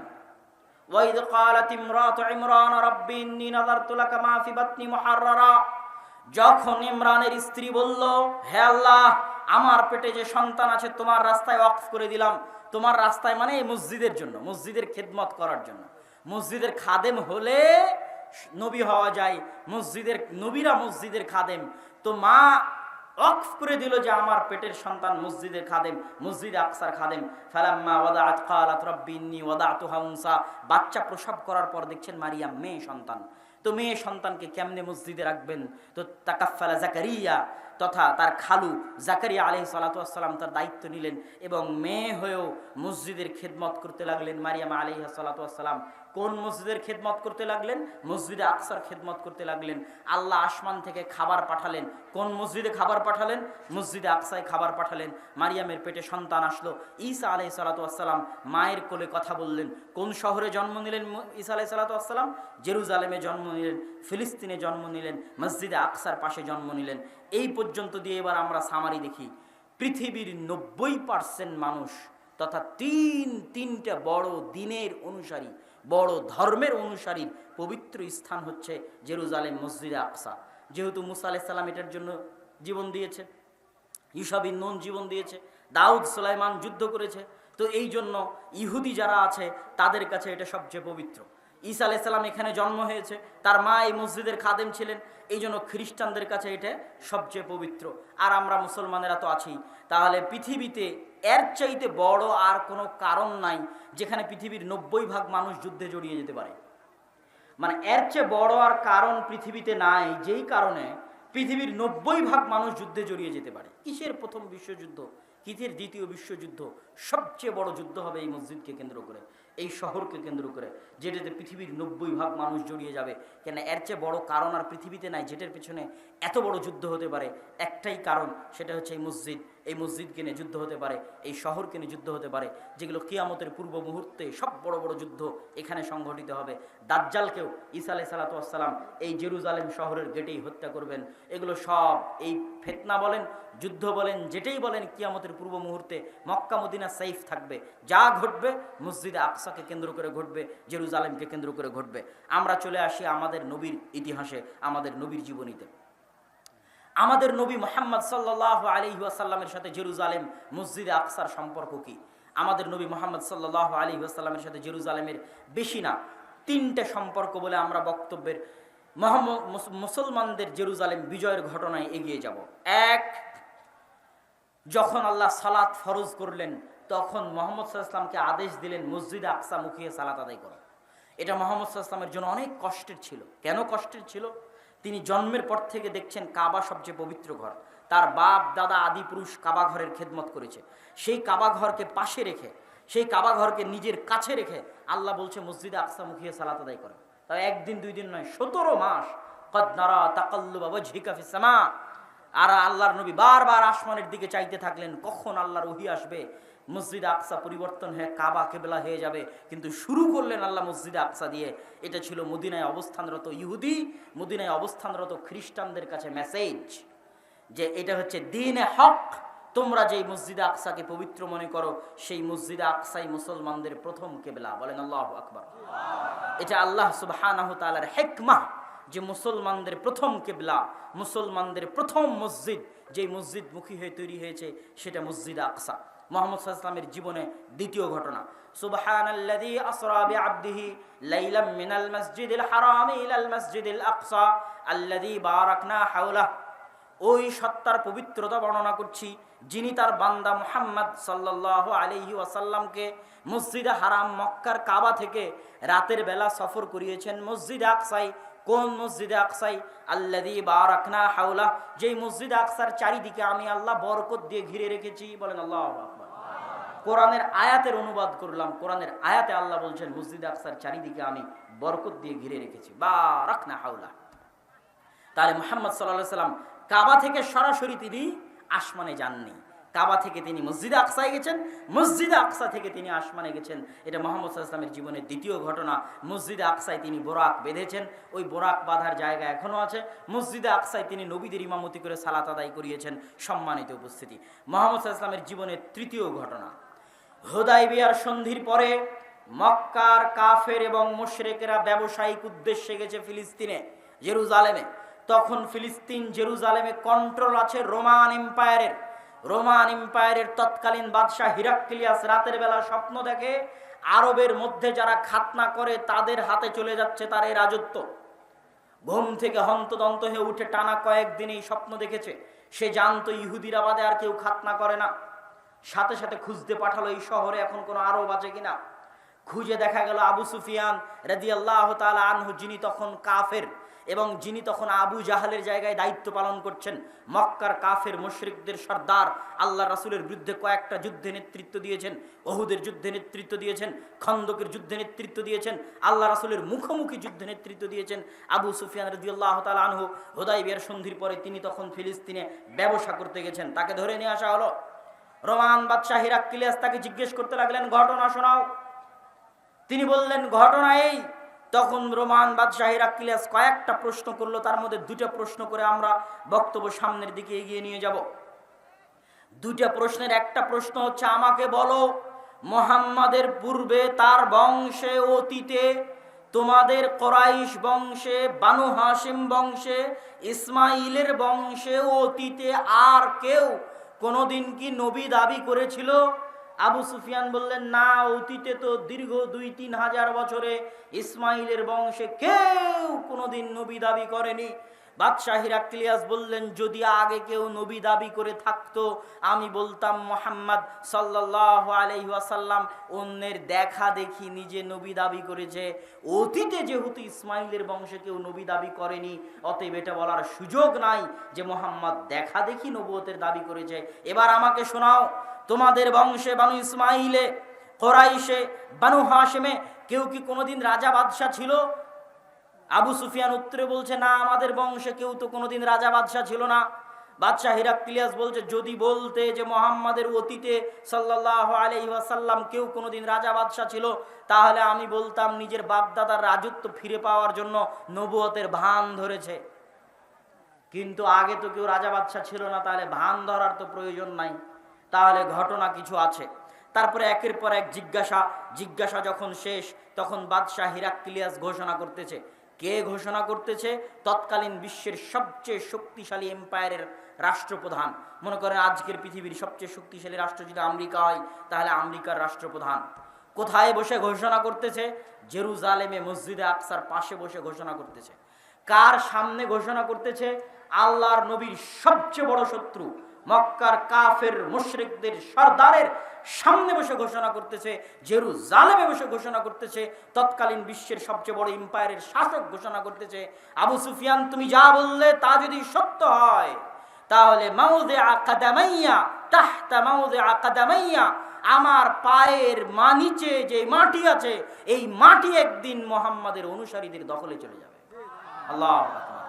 ওয়াইদ ক্বালাত ইমরাতু ইমরান রাব্বি ইন্নী নাযারতু লাকা মা ফি বাতনি মুহাররারা, যখন ইমরানের স্ত্রী বলল, হে আল্লাহ, আমার পেটে যে সন্তান আছে তোমার রাস্তায় ওয়াকফ করে দিলাম। তোমার রাস্তায় মানে এই মসজিদের জন্য, মসজিদের খেদমত করার জন্য। মসজিদের খাদেম হলে নবী হওয়া যায়, মসজিদের নবীরা মসজিদের খাদেম। তো মা ওয়াকফ করে দিল যে আমার পেটের সন্তান মসজিদের খাদেম, মসজিদে আকসার খাদেম। ফালাম্মা ওয়াদাআত ক্বালাত রাব্বি ইন্নী ওয়াদাতুহা উনসা, বাচ্চা প্রসব করার পর দেখছেন মারিয়াম মেয়ে সন্তান। তো মেয়ে সন্তানকে কেমনে মসজিদে রাখবেন? তো তাকাফফালা জাকারিয়া তথা তার খালু জাকারিয়া আলাইহিস সালাতু ওয়াস সালাম তার দায়িত্ব নিলেন এবং মেয়ে হয়েও মসজিদের খেদমত করতে লাগলেন। মারিয়াম আলাইহিস সালাতু ওয়াস সালাম কোন মসজিদের খেদমত করতে লাগলেন? মসজিদে আকসার খেদমত করতে লাগলেন। আল্লাহ আসমান থেকে খাবার পাঠালেন। কোন মসজিদে খাবার পাঠালেন? মসজিদে আকসায় খাবার পাঠালেন। মারিয়ামের পেটে সন্তান আসলো। ঈসা আলাইহিস সালাতু ওয়াস সালাম মায়ের কোলে কথা বললেন। কোন শহরে জন্ম নিলেন ঈসা আলাইহিস সালাতু ওয়াস সালাম? জেরুজালেমে জন্ম নিলেন, ফিলিস্তিনে জন্ম নিলেন, মসজিদে আকসার পাশে জন্ম নিলেন। এই পর্যন্ত দিয়ে এবার আমরা সামারি দেখি। পৃথিবীর 90% মানুষ তথা তিনটা বড় দিনের অনুসারী, বড় ধর্মের অনুসারীর পবিত্র স্থান হচ্ছে জেরুজালেম, মসজিদে আকসা। যেহেতু মুসা আলাইহিস সালাম এটার জন্য জীবন দিয়েছে, ঈসা বিন নূন জীবন দিয়েছে, দাউদ সুলাইমান যুদ্ধ করেছে, তো এই জন্য ইহুদি যারা আছে তাদের কাছে এটা সবচেয়ে পবিত্র। ঈসা আলাইহিস সালাম এখানে জন্ম হয়েছে, তার মা এই মসজিদের খাদেম ছিলেন, এই জন্য খ্রিস্টানদের কাছে এটা সবচেয়ে পবিত্র। আর আমরা মুসলমানেরা তো আছি। তাহলে পৃথিবীতে এর চাইতে বড় আর কোনো কারণ নাই যেখানে পৃথিবীর 90% মানুষ যুদ্ধে জড়িয়ে যেতে পারে। মানে এর চেয়ে বড় আর কারণ পৃথিবীতে নাই, যেই কারণে পৃথিবীর 90% মানুষ যুদ্ধে জড়িয়ে যেতে পারে। কিসের প্রথম বিশ্বযুদ্ধ, কিসের দ্বিতীয় বিশ্বযুদ্ধ, সবচেয়ে বড় যুদ্ধ হবে এই মসজিদকে কেন্দ্র করে, এই শহরকে কেন্দ্র করে, যেটাতে পৃথিবীর 90% মানুষ জড়িয়ে যাবে। কেন এর চেয়ে বড় কারণ আর পৃথিবীতে নাই যেটার পেছনে এত বড় যুদ্ধ হতে পারে। একটাই কারণ, সেটা হচ্ছে এই মসজিদ। এই মসজিদকে নিয়ে যুদ্ধ হতে পারে, এই শহরকে নিয়ে যুদ্ধ হতে পারে, যেগুলো কিয়ামতের পূর্ব মুহূর্তে সব বড় বড় যুদ্ধ এখানে সংঘটিত হবে। দাজ্জালকেও ঈসা আলাইহিস সালাতু ওয়াস সালাম এই জেরুজালেম শহরের গেটেই হত্যা করবেন। এগুলো সব এই ফিতনা বলেন, যুদ্ধ বলেন, যেটাই বলেন, কিয়ামতের পূর্ব মুহূর্তে মক্কা মদিনা সেফ থাকবে। যা ঘটবে মসজিদে আকসাকে কেন্দ্র করে ঘটবে, জেরুজালেমকে কেন্দ্র করে ঘটবে। আমরা চলে আসি আমাদের নবীর ইতিহাসে, আমাদের নবীর জীবনীতে। আমাদের নবী মুহাম্মদ সাল্লাল্লাহু আলাইহি ওয়াসাল্লামের সাথে জেরুজালেম, মসজিদে আকসার সম্পর্ক কি? আমাদের নবী মুহাম্মদ সাল্লাল্লাহু আলাইহি ওয়াসাল্লামের সাথে জেরুজালেমের বেশি না 3টে সম্পর্ক বলে আমরা বক্তব্যের মুসলমানদের জেরুজালেম বিজয়ের ঘটনায় এগিয়ে যাব। এক, যখন আল্লাহ সালাত ফরজ করলেন তখন মুহাম্মদ সাল্লাল্লাহু আলাইহি ওয়াসাল্লামকে আদেশ দিলেন মসজিদে আকসা মুখিয়ে সালাত আদায় করো। এটা মুহাম্মদ সাল্লাল্লাহু আলাইহি ওয়াসাল্লামের জন্য অনেক কষ্টের ছিল। কেন কষ্টের ছিল? তিনি জন্মের পর থেকে দেখছেন কাবা সবচেয়ে পবিত্র ঘর। তার বাপ দাদা আদি পুরুষ কাবা ঘরের খেদমত করেছে। সেই কাবা ঘরকে পাশে রেখে, সেই কাবা ঘরকে নিজের কাছে রেখে আল্লাহ বলছে মসজিদে আকসা মুখিয়ে সালাত আদায় করো। তাই একদিন দুই দিন নয়, 17 মাস। কদ নারা তাকাল্লুবা ওয়াজহিকা ফিস সামা। আর আল্লাহর নবী বারবার আসমানের দিকে চাইতে থাকলেন, কখন আল্লাহর ওহী আসবে, মসজিদে আকসা পরিবর্তন হয়ে কাবা কেবলা হয়ে যাবে। কিন্তু শুরু করলেন আল্লাহ মসজিদে আকসা দিয়ে। এটা ছিল মদিনায় অবস্থানরত ইহুদি, মদিনায় অবস্থানরত খ্রিস্টানদের কাছে মেসেজ যে এটা হচ্ছে দ্বীনে হক। তোমরা যেই মসজিদে আকসাকে পবিত্র মনে করো, সেই মসজিদে আকসাই মুসলমানদের প্রথম কেবলা। বলেন আল্লাহু আকবার। এটা আল্লাহ সুবহানাহু ওয়া তাআলার হিকমাহ যে মুসলমানদের প্রথম কেবলা, মুসলমানদের প্রথম মসজিদ, যেই মসজিদ মুখী হয়ে তৈরি হয়েছে সেটা মসজিদে আকসা। মুহাম্মদ সাল্লাল্লাহু আলাইহি ওয়াসাল্লামের জীবনে দ্বিতীয় ঘটনা, সুবহানাল্লাযী আসরা বিআবদিহি লাইলাম মিনাল মাসজিদিল হারাম ইলাল মাসজিদিল আকসা আল্লাযী বারাকনা হাওলা। ওই সত্তার পবিত্রতা বর্ণনা করছি যিনি তার বান্দা মুহাম্মদ সাল্লাল্লাহু আলাইহি ওয়াসাল্লামকে মসজিদে হারাম মক্কার কাবা থেকে রাতের বেলা সফর করিয়েছেন মসজিদে আকসায়। কোন মসজিদে আকসাই? আল্লাযী বারাকনা হাওলা, যেই মসজিদে আকসার চারিদিকে আমি আল্লাহ বরকত দিয়ে ঘিরে রেখেছি। বলেন আল্লাহু আকবার। কোরআনের আয়াতের অনুবাদ করলাম। কোরআনের আয়াতে আল্লাহ বলছেন মসজিদে আকসার চারিদিকে আমি বরকত দিয়ে ঘিরে রেখেছি, বারাকনা হাওলা। তাহলে মুহাম্মদ সাল্লাল্লাহু আলাইহি সাল্লাম কাবা থেকে সরাসরি তিনি আসমানে যাননি, কাবা থেকে তিনি মসজিদে আকসায় গেছেন, মসজিদে আকসা থেকে তিনি আসমানে গেছেন। এটা মুহাম্মদ সাল্লাল্লাহু আলাইহি সাল্লামের জীবনের দ্বিতীয় ঘটনা। মসজিদে আকসায় তিনি বোরাক বেঁধেছেন, ওই বোরাক বাঁধার জায়গা এখনো আছে। মসজিদে আকসায় তিনি নবীদের ইমামতি করে সালাত আদায় করিয়েছেন। সম্মানিত উপস্থিতি, মুহাম্মদ সাল্লাল্লাহু আলাইহি সাল্লামের জীবনের তৃতীয় ঘটনা, হুদায়বিয়ার সন্ধির পরে মক্কার কাফের এবং মুশরিকরা ব্যবসায়িক উদ্দেশ্যে গেছে ফিলিস্তিনে, জেরুজালেমে। তখন ফিলিস্তিন জেরুজালেমে কন্ট্রোল আছে রোমান এম্পায়ারের। রোমান এম্পায়ারের তৎকালীন বাদশাহ হিরাক্লিয়াস রাতের বেলা স্বপ্ন দেখে আরবের মধ্যে যারা খাতনা করে তাদের হাতে চলে যাচ্ছে তার এই রাজত্ব। ঘুম থেকে হন্তদন্ত হয়ে উঠে টানা কয়েকদিন এই স্বপ্ন দেখেছে। সে জানতো ইহুদিরা বাদে আর কেউ খাতনা করে না। সাথে সাথে খুঁজতে পাঠালো এই শহরে এখন কোনো আরব আছে কিনা। খুঁজে দেখা গেল আবু সুফিয়ান রাদিয়াল্লাহু তাআলা আনহু, যিনি তখন কাফের এবং যিনি তখন আবু জাহালের জায়গায় দায়িত্ব পালন করছেন, মক্কার কাফের মুশরিকদের সর্দার, আল্লাহ রাসূলের বিরুদ্ধে কয়েকটা যুদ্ধে নেতৃত্ব দিয়েছেন, ওহুদের যুদ্ধে নেতৃত্ব দিয়েছেন, খন্দকের যুদ্ধে নেতৃত্ব দিয়েছেন, আল্লাহ রাসূলের মুখোমুখি যুদ্ধে নেতৃত্ব দিয়েছেন আবু সুফিয়ান রাদিয়াল্লাহু তাআলা আনহু। হুদায়বিয়ার সন্ধির পরে তিনি তখন ফিলিস্তিনে ব্যবসা করতে গেছেন। তাকে ধরে নিয়ে আসা হলো। রোমান বাদশাহ হিরাক্লিয়াস তাকে জিজ্ঞেস করতে লাগলেন, ঘটনা শোনাও। তিনি বললেন ঘটনা এই। তখন রোমান বাদশাহ হিরাক্লিয়াস কয়েকটা প্রশ্ন করলো, তার মধ্যে দুটো প্রশ্ন করে আমরা বক্তব্য সামনের দিকে এগিয়ে নিয়ে যাব। দুটো প্রশ্নের একটা প্রশ্ন হচ্ছে, আমাকে বলো মুহাম্মাদের পূর্বে তার বংশে অতীতে তোমাদের কুরাইশ বংশে, বানু হাশিম বংশে, ইসমাইলের বংশে অতীতে আর কেউ কোনোদিন কি নবী দাবি করেছিল? আবু সুফিয়ান বললেন, না, অতীতে তো দীর্ঘ 2-3 হাজার বছরে ইসমাইলের বংশে কেউ কোনোদিন নবী দাবি করেনি। বাদশাহ হিরাক্লিয়াস বললেন, যদি আগে কেউ নবী দাবি করে থাকতো আমি বলতাম মুহাম্মদ সাল্লাল্লাহু আলাইহি ওয়াসাল্লাম অন্যের দেখা দেখি নিজে নবী দাবি করেছে। অতীতে যেহেতু ইসমাইলের বংশে কেউ নবী দাবি করেনি, অতএব এটা বলার সুযোগ নাই যে মুহাম্মদ দেখা দেখি নবুয়তের দাবি করেছে। এবার আমাকে শোনাও, তোমাদের বংশে বানু ইসমাইলে, কুরাইশে, বানু হাশিমে কেউ কি কোনোদিন রাজা বাদশাহ ছিল? আবু সুফিয়ান উত্তরে বলছে, না, আমাদের বংশে কেউ তো কোনোদিন রাজা বাদশাহ ছিল না। বাদশাহ হিরাক্লিয়াস বলছে, যদি বলতে যে মুহাম্মাদের অতীতে সাল্লাল্লাহু আলাইহি ওয়াসাল্লাম কেউ কোনোদিন রাজা বাদশাহ ছিল, তাহলে আমি বলতাম নিজের বাপদাদার রাজত্ব ফিরে পাওয়ার জন্য নবুয়তের ভান ধরেছে। কিন্তু আগে তো কেউ রাজা বাদশাহ ছিল না, তাহলে ভান ধরার তো প্রয়োজন নাই, তাহলে ঘটনা কিছু আছে। তারপরে একের পর এক জিজ্ঞাসা যখন শেষ, তখন বাদশাহ হিরাক্লিয়াস ঘোষণা করতেছে। কে ঘোষণা করতেছে? তৎকালীন বিশ্বের সবচেয়ে শক্তিশালী এম্পায়ারের রাষ্ট্রপ্রধান। মনে করেন আজকের পৃথিবীর সবচেয়ে শক্তিশালী রাষ্ট্র যদি আমেরিকা হয়, তাহলে আমেরিকার রাষ্ট্রপ্রধান কোথায় বসে ঘোষণা করতেছে? জেরুজালেমে মসজিদে আকসার পাশে বসে ঘোষণা করতেছে। কার সামনে ঘোষণা করতেছে? আল্লাহর নবীর সবচেয়ে বড় শত্রু মক্কার কাফের মুশরিকদের সর্দারের সামনে বসে ঘোষণা করতেছে, জেরুজালেমে বসে ঘোষণা করতেছে। তৎকালীন বিশ্বের সবচেয়ে বড় এম্পায়ারের শাসক ঘোষণা করতেছে, আবু সুফিয়ান তুমি যা বললে তা যদি সত্য হয়, তাহলে মাউযিআ কাদামাইয়া তাহতা মাউযিআ কাদামাইয়া, আমার পায়ের নিচে যে মাটি আছে এই মাটি একদিন মুহাম্মাদের অনুসারীদের দখলে চলে যাবে। আল্লাহু আকবার।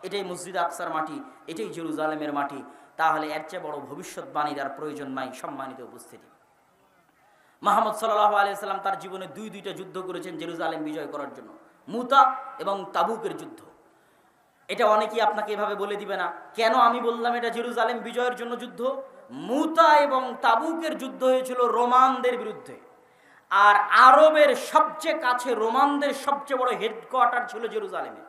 এটাই মসজিদ আকসার মাটি, এটাই জেরুজালেমের মাটি। তাহলে এর চেয়ে বড় ভবিষ্যৎবাণীর আর প্রয়োজন নাই। সম্মানিত উপস্থিতি, মুহাম্মদ সাল্লাল্লাহু আলাইহি সাল্লাম তার জীবনে দুইটা যুদ্ধ করেছেন জেরুজালেম বিজয় করার জন্য, মুতা এবং তাবুকের যুদ্ধ। এটা অনেকেই আপনাকে এভাবে বলে দিবে না, কেন আমি বললাম এটা জেরুজালেম বিজয়ের জন্য যুদ্ধ? মুতা এবং তাবুকের যুদ্ধ হয়েছিল রোমানদের বিরুদ্ধে, আর আরবের সবচেয়ে কাছে রোমানদের সবচেয়ে বড় হেডকোয়ার্টার ছিল জেরুজালেমে।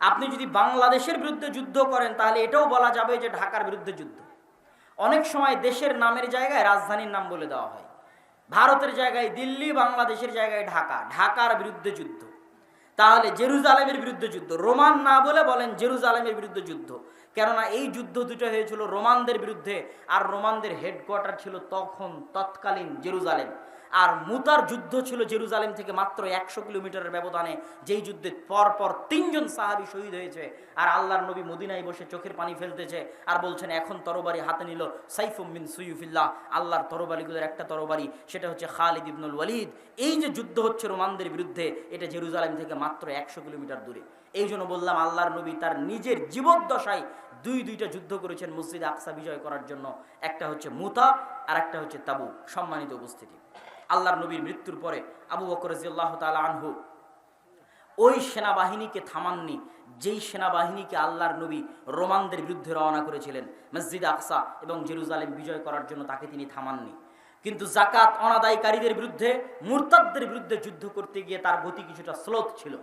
আপনি যদি বাংলাদেশের বিরুদ্ধে যুদ্ধ করেন তাহলে এটাও বলা যাবে যে ঢাকার বিরুদ্ধে যুদ্ধ। অনেক সময় দেশের নামের জায়গায় রাজধানীর নাম বলে দেওয়া হয়। ভারতের জায়গায় দিল্লি, বাংলাদেশের জায়গায় ঢাকা, ঢাকার বিরুদ্ধে যুদ্ধ। তাহলে জেরুজালেমের বিরুদ্ধে যুদ্ধ, রোমান না বলে বলেন জেরুজালেমের বিরুদ্ধে যুদ্ধ। কেননা এই যুদ্ধ দুটো হয়েছিল রোমানদের বিরুদ্ধে, আর রোমানদের হেডকোয়ার্টার ছিল তৎকালীন জেরুজালেম। আর মুতার যুদ্ধ ছিল জেরুজালেম থেকে মাত্র 100 কিলোমিটারের ব্যবধানে, যেই যুদ্ধে পরপর 3 জন সাহাবী শহীদ হয়েছে। আর আল্লাহর নবী মদিনায় বসে চোখের পানি ফেলতেছে আর বলছেন এখন তরবারি হাতে নিল সাইফুম মিন সুয়ুফিল্লাহ, আল্লাহর তরবারিগুলোর একটা তরবারি, সেটা হচ্ছে খালিদ ইবনুল ওয়ালিদ। এই যে যুদ্ধ হচ্ছে রোমানদের বিরুদ্ধে, এটা জেরুজালেম থেকে মাত্র 100 কিলোমিটার দূরে। এই জন্য বললাম আল্লাহর নবী তার নিজের জীবদ্দশায় দুইটা যুদ্ধ করেছেন মসজিদ আকসা বিজয় করার জন্য। একটা হচ্ছে মুতা আর একটা হচ্ছে তাবুক। সম্মানিত উপস্থিতি, আল্লাহর নবীর মৃত্যুর পরে আবু বকর রাদিয়াল্লাহু তাআলা আনহু ওই সেনাবাহিনীকে থামাননি যেই সেনাবাহিনীকে আল্লাহর নবী রোমানদের বিরুদ্ধে রওনা করেছিলেন মসজিদ আকসা এবং জেরুজালেম বিজয় করার জন্য, তাকে তিনি থামাননি। কিন্তু জাকাত অনাদায়কারীদের বিরুদ্ধে, মুরতাদদের বিরুদ্ধে যুদ্ধ করতে গিয়ে তার গতি কিছুটা স্লোথ ছিল।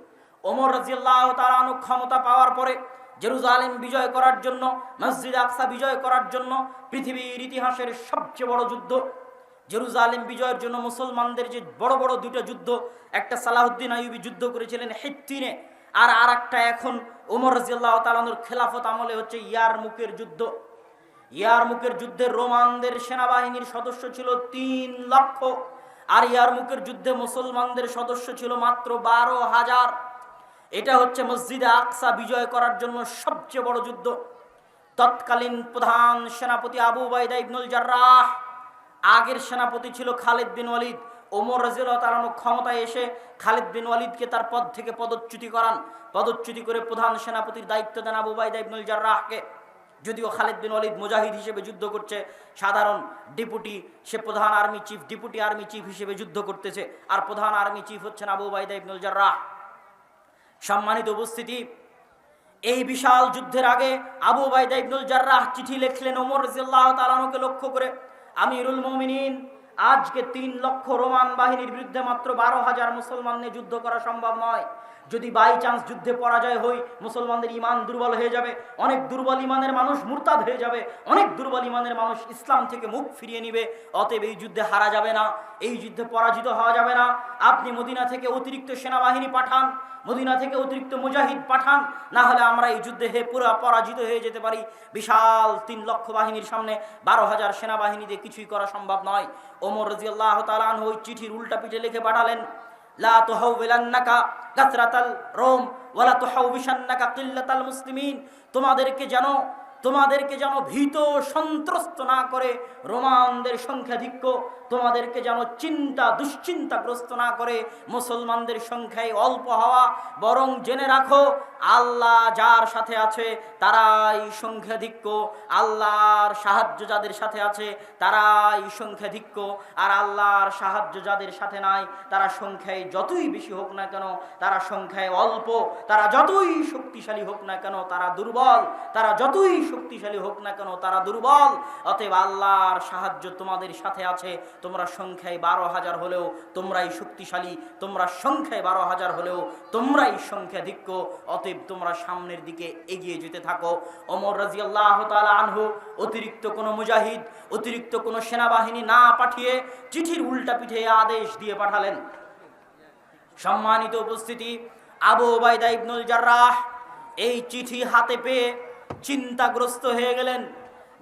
ওমর রাদিয়াল্লাহু তাআলা আনহু ক্ষমতা পাওয়ার পরে জেরুজালেম বিজয় করার জন্য, মসজিদ আকসা বিজয় করার জন্য, পৃথিবীর ইতিহাসের সবচেয়ে বড় যুদ্ধ জেরুজালেম বিজয়ের জন্য মুসলমানদের যে বড় বড় দুটো যুদ্ধ, একটা সালাহুদ্দিন আইয়ুবী যুদ্ধ করেছিলেন হিত্তিনে, আর একটা এখন ওমর রাদিয়াল্লাহু তাআলা আনহুর খেলাফত আমলে হচ্ছে ইয়ারমুকের যুদ্ধ। ইয়ারমুকের যুদ্ধে রোমানদের সেনাবাহিনীর সদস্য ছিল 3 লক্ষ, আর ইয়ারমুকের যুদ্ধে মুসলমানদের সদস্য ছিল মাত্র 12,000। এটা হচ্ছে মসজিদে আকসা বিজয় করার জন্য সবচেয়ে বড় যুদ্ধ। তৎকালীন প্রধান সেনাপতি আবু উবাইদা ইবনুল জাররাহ, আগের সেনাপতি ছিল খালিদ বিন ওয়ালিদ। ওমর রাদিয়াল্লাহু তাআলা ক্ষমতায় এসে খালিদ বিন ওয়ালিদকে তার পদ থেকে পদচ্যুতি করান, পদচ্যুতি করে প্রধান সেনাপতির দায়িত্ব দেন আবু উবাইদা ইবনুল জাররাহকে। যদিও খালিদ বিন ওয়ালিদ মুজাহিদ হিসেবে যুদ্ধ করছে, সাধারণ ডেপুটি, সে প্রধান army chief, deputy army chief হিসেবে যুদ্ধ করতেছে, আর প্রধান আর্মি চিফ হচ্ছেন আবু উবাইদা ইবনুল জাররাহ। সম্মানিত উপস্থিতি, এই বিশাল যুদ্ধের আগে আবু উবাইদা ইবনুল জাররাহ চিঠি লিখলেন ওমর রাদিয়াল্লাহু তাআলা আনহুকে লক্ষ্য করে, আমিরুল মুমিনিন, আজকে 3 লক্ষ রোমান বাহিনীর বিরুদ্ধে মাত্র 12,000 মুসলমান নিয়ে যুদ্ধ করা সম্ভব নয়। যদি বাই চান্স যুদ্ধে পরাজয় হই, মুসলমানদের ইমান দুর্বল হয়ে যাবে, অনেক দুর্বল ইমানের মানুষ মুরতাদ হয়ে যাবে, অনেক দুর্বল ইমানের মানুষ ইসলাম থেকে মুখ ফিরিয়ে নিবে। অতএব এই যুদ্ধে হারা যাবে না, এই যুদ্ধে পরাজিত হওয়া যাবে না। আপনি মদিনা থেকে অতিরিক্ত সেনাবাহিনী পাঠান, মদিনা থেকে অতিরিক্ত মুজাহিদ পাঠান, না হলে আমরা এই যুদ্ধে পুরো পরাজিত হয়ে যেতে পারি। বিশাল 3 লক্ষ বাহিনীর সামনে 12,000 সেনাবাহিনী দিয়ে কিছুই করা সম্ভব নয়। ওমর রাদিয়াল্লাহু তাআলা আনহু ওই চিঠির উল্টা পিঠে লিখে পাঠালেন, লা তুহাউবিলান্নাকা কাসরাতাল রোম ওয়ালা তুহাউবিশান্নাকা কিল্লাতাল মুসলিমিন। তোমাদেরকে যেন ভীত সন্ত্রস্ত না করে রোমানদের সংখ্যাধিক্য, তোমাদেরকে যেন দুশ্চিন্তাগ্রস্ত না করে মুসলমানদের সংখ্যায় অল্প হওয়া, বরং জেনে রাখো আল্লাহ যার সাথে আছে তারাই সংখ্যাধিক্য, আল্লাহর সাহায্য যাদের সাথে আছে তারাই সংখ্যাধিক্য, আর আল্লাহর সাহায্য যাদের সাথে নাই তারা সংখ্যায় যতই বেশি হোক না কেন তারা সংখ্যায় অল্প, তারা যতই শক্তিশালী হোক না কেন তারা দুর্বল, তারা যতই শক্তিশালী হোক না কেন তারা দুর্বল। অতএব আল্লাহর সাহায্য তোমাদের সাথে আছে। তোমরা সংখ্যায় 12,000 হলেও তোমরাই শক্তিশালী, তোমরা সংখ্যায় 12,000 হলেও তোমরাই সংখ্যাধিক্য। অতএব তোমরা সামনের দিকে এগিয়ে যেতে থাকো। ওমর রাদিয়াল্লাহু তাআলা আনহু অতিরিক্ত কোনো মুজাহিদ, অতিরিক্ত কোনো সেনাবাহিনী না পাঠিয়ে চিঠির উল্টা পিঠে আদেশ দিয়ে পাঠালেন। সম্মানিত উপস্থিতি, আবু উবাইদা ইবনুল জাররাহ এই চিঠি হাতে পেয়ে চিন্তাগ্রস্ত হয়ে গেলেন।